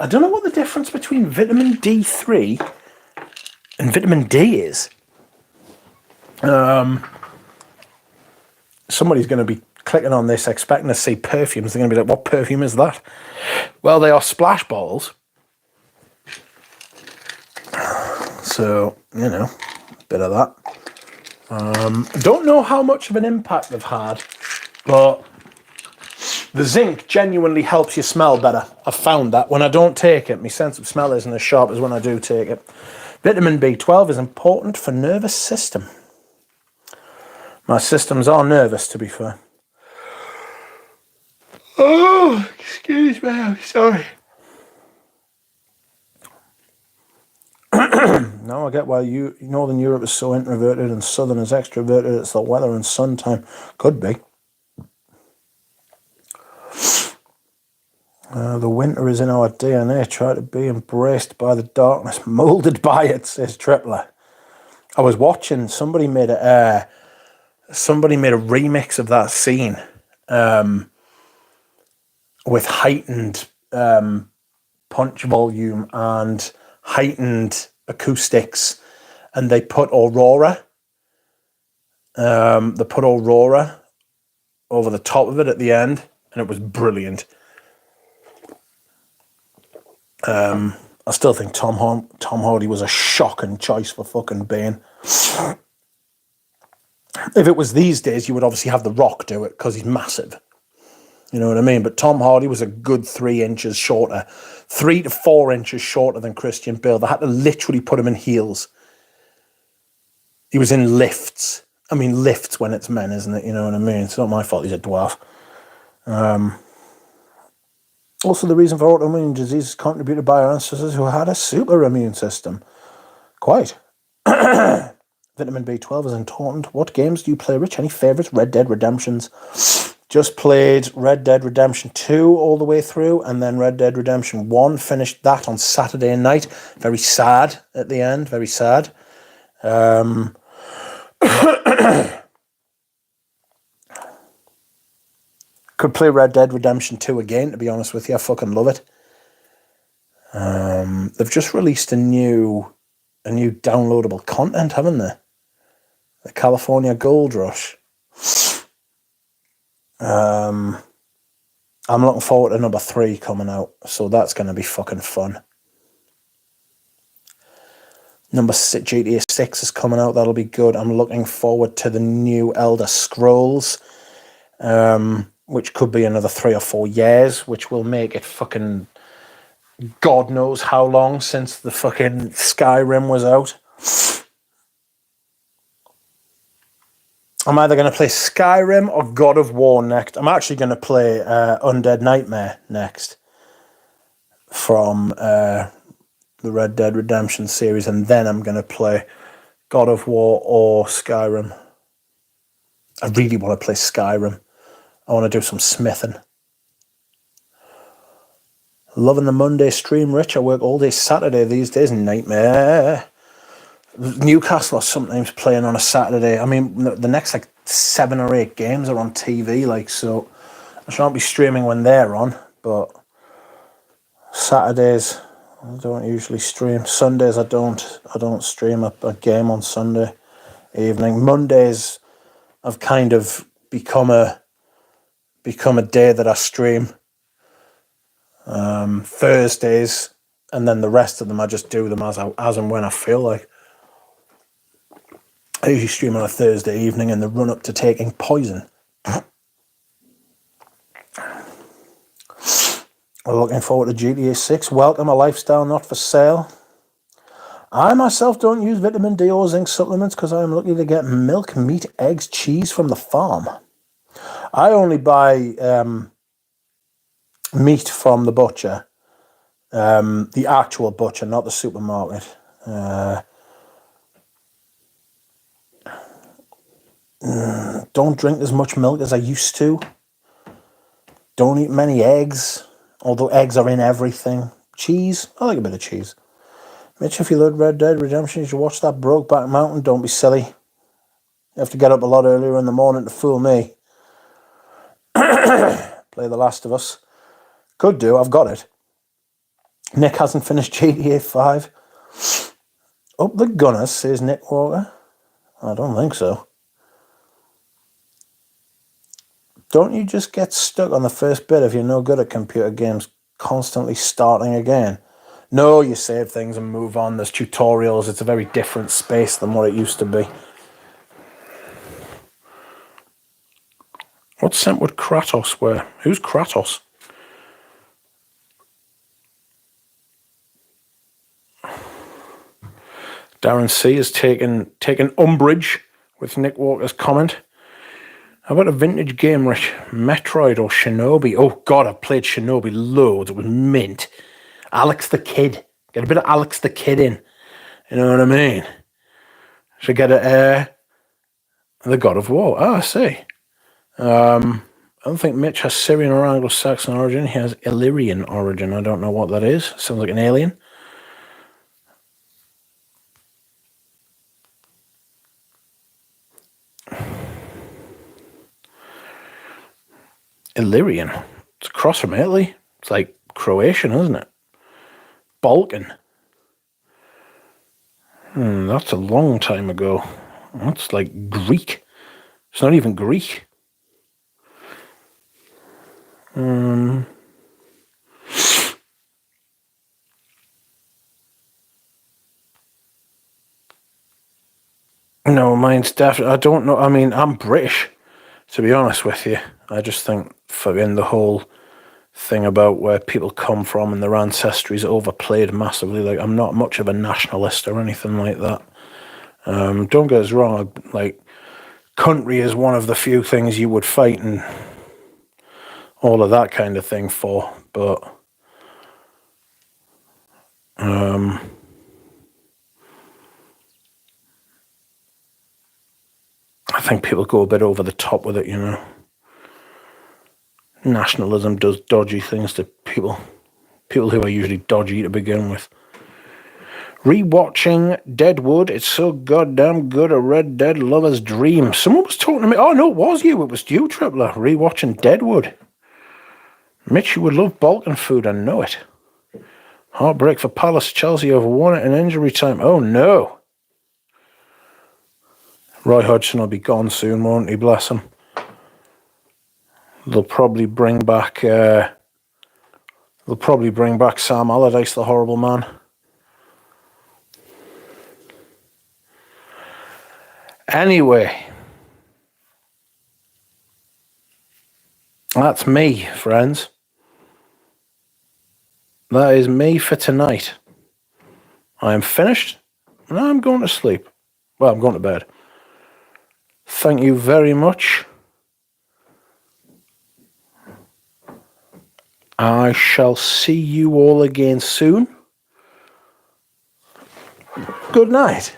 don't know what the difference between vitamin D3 and vitamin D is. Somebody's going to be clicking on this expecting to see perfumes. They're going to be like, what perfume is that? Well, they are splash bottles. So, you know, a bit of that. Don't know how much of an impact they've had, but the zinc genuinely helps you smell better. I've found that when I don't take it, my sense of smell isn't as sharp as when I do take it. Vitamin B12 is important for nervous system. My systems are nervous, to be fair. Oh, excuse me, I'm sorry. Now I get why Northern Europe is so introverted and Southern is extroverted. It's the weather and sun time. Could be. The winter is in our DNA. Try to be embraced by the darkness, moulded by it, says Tripler. I was watching, somebody made a remix of that scene with heightened punch volume and heightened acoustics, and they put Aurora over the top of it at the end, and it was brilliant. I still think Tom Hardy was a shocking choice for fucking Bane. If it was these days, you would obviously have The Rock do it because he's massive. You know what I mean? But Tom Hardy was a good 3 inches shorter, 3 to 4 inches shorter than Christian Bale. They had to literally put him in heels. He was in lifts. I mean, lifts when it's men, isn't it? You know what I mean? It's not my fault he's a dwarf. Also, the reason for autoimmune disease is contributed by our ancestors who had a super immune system. Quite. Vitamin B12 is important. What games do you play, Rich? Any favourites? Red Dead Redemptions. Just played Red Dead Redemption 2 all the way through, and then Red Dead Redemption 1. Finished that on Saturday night. Very sad at the end. Very sad. Could play Red Dead Redemption 2 again, to be honest with you. I fucking love it. They've just released a new downloadable content, haven't they? The California Gold Rush. I'm looking forward to number 3 coming out, so that's going to be fucking fun. Number 6, GTA 6 is coming out. That'll be good. I'm looking forward to the new Elder Scrolls, which could be another 3 or 4 years, which will make it fucking God knows how long since the fucking Skyrim was out. I'm either going to play Skyrim or God of War next. I'm actually going to play Undead Nightmare next from the Red Dead Redemption series, and then I'm going to play God of War or Skyrim. I really want to play Skyrim. I want to do some smithing. Loving the Monday stream, Rich. I work all day Saturday these days. Nightmare. Newcastle are sometimes playing on a Saturday. I mean, the next like 7 or 8 games are on TV, like, so I shan't be streaming when they're on, but Saturdays I don't usually stream. Sundays I don't stream a game on Sunday evening. Mondays I've kind of become a day that I stream. Thursdays, and then the rest of them I just do them as and when I feel like. I usually stream on a Thursday evening in the run up to taking poison. We're looking forward to GTA 6. Welcome, a lifestyle not for sale. I myself don't use vitamin D or zinc supplements because I am lucky to get milk, meat, eggs, cheese from the farm. I only buy meat from the butcher, the actual butcher, not the supermarket. Don't drink as much milk as I used to. Don't eat many eggs, although eggs are in everything. Cheese, I like a bit of cheese. Mitch, if you loved Red Dead Redemption, you should watch that Brokeback Mountain. Don't be silly. You have to get up a lot earlier in the morning to fool me. Play The Last of Us. Could do, I've got it. Nick hasn't finished GTA 5. Up the gunners, says Nick Walker. I don't think so. Don't you just get stuck on the first bit if you're no good at computer games, constantly starting again? No, you save things and move on. There's tutorials. It's a very different space than what it used to be. What scent would Kratos wear? Who's Kratos? Darren C has taken umbrage with Nick Walker's comment. How about a vintage game, Rich? Metroid or Shinobi? Oh, God, I've played Shinobi loads. It was mint. Alex the Kid. Get a bit of Alex the Kid in. You know what I mean? Should get the God of War. Ah, I see. I don't think Mitch has Syrian or Anglo-Saxon origin. He has Illyrian origin. I don't know what that is. Sounds like an alien. Illyrian. It's across from Italy. It's like Croatian, isn't it? Balkan. That's a long time ago. That's like Greek. It's not even Greek. No, mine's definitely... I don't know. I mean, I'm British, to be honest with you. I just think fucking the whole thing about where people come from and their ancestry is overplayed massively. Like, I'm not much of a nationalist or anything like that. Don't get us wrong. Like, country is one of the few things you would fight and all of that kind of thing for. But I think people go a bit over the top with it, you know. Nationalism does dodgy things to people who are usually dodgy to begin with. Rewatching Deadwood, it's so goddamn good, a Red Dead lover's dream. Someone was talking to me. Oh no, it was you, Tripler. Rewatching Deadwood. Mitch, you would love Balkan food, I know it. Heartbreak for Palace. Chelsea have won it in injury time. Oh no. Roy Hodgson will be gone soon, won't he? Bless him. They'll probably bring back Sam Allardyce, the horrible man. Anyway, that's me, friends. That is me for tonight. I am finished, and I'm going to sleep. Well, I'm going to bed. Thank you very much. I shall see you all again soon. Good night.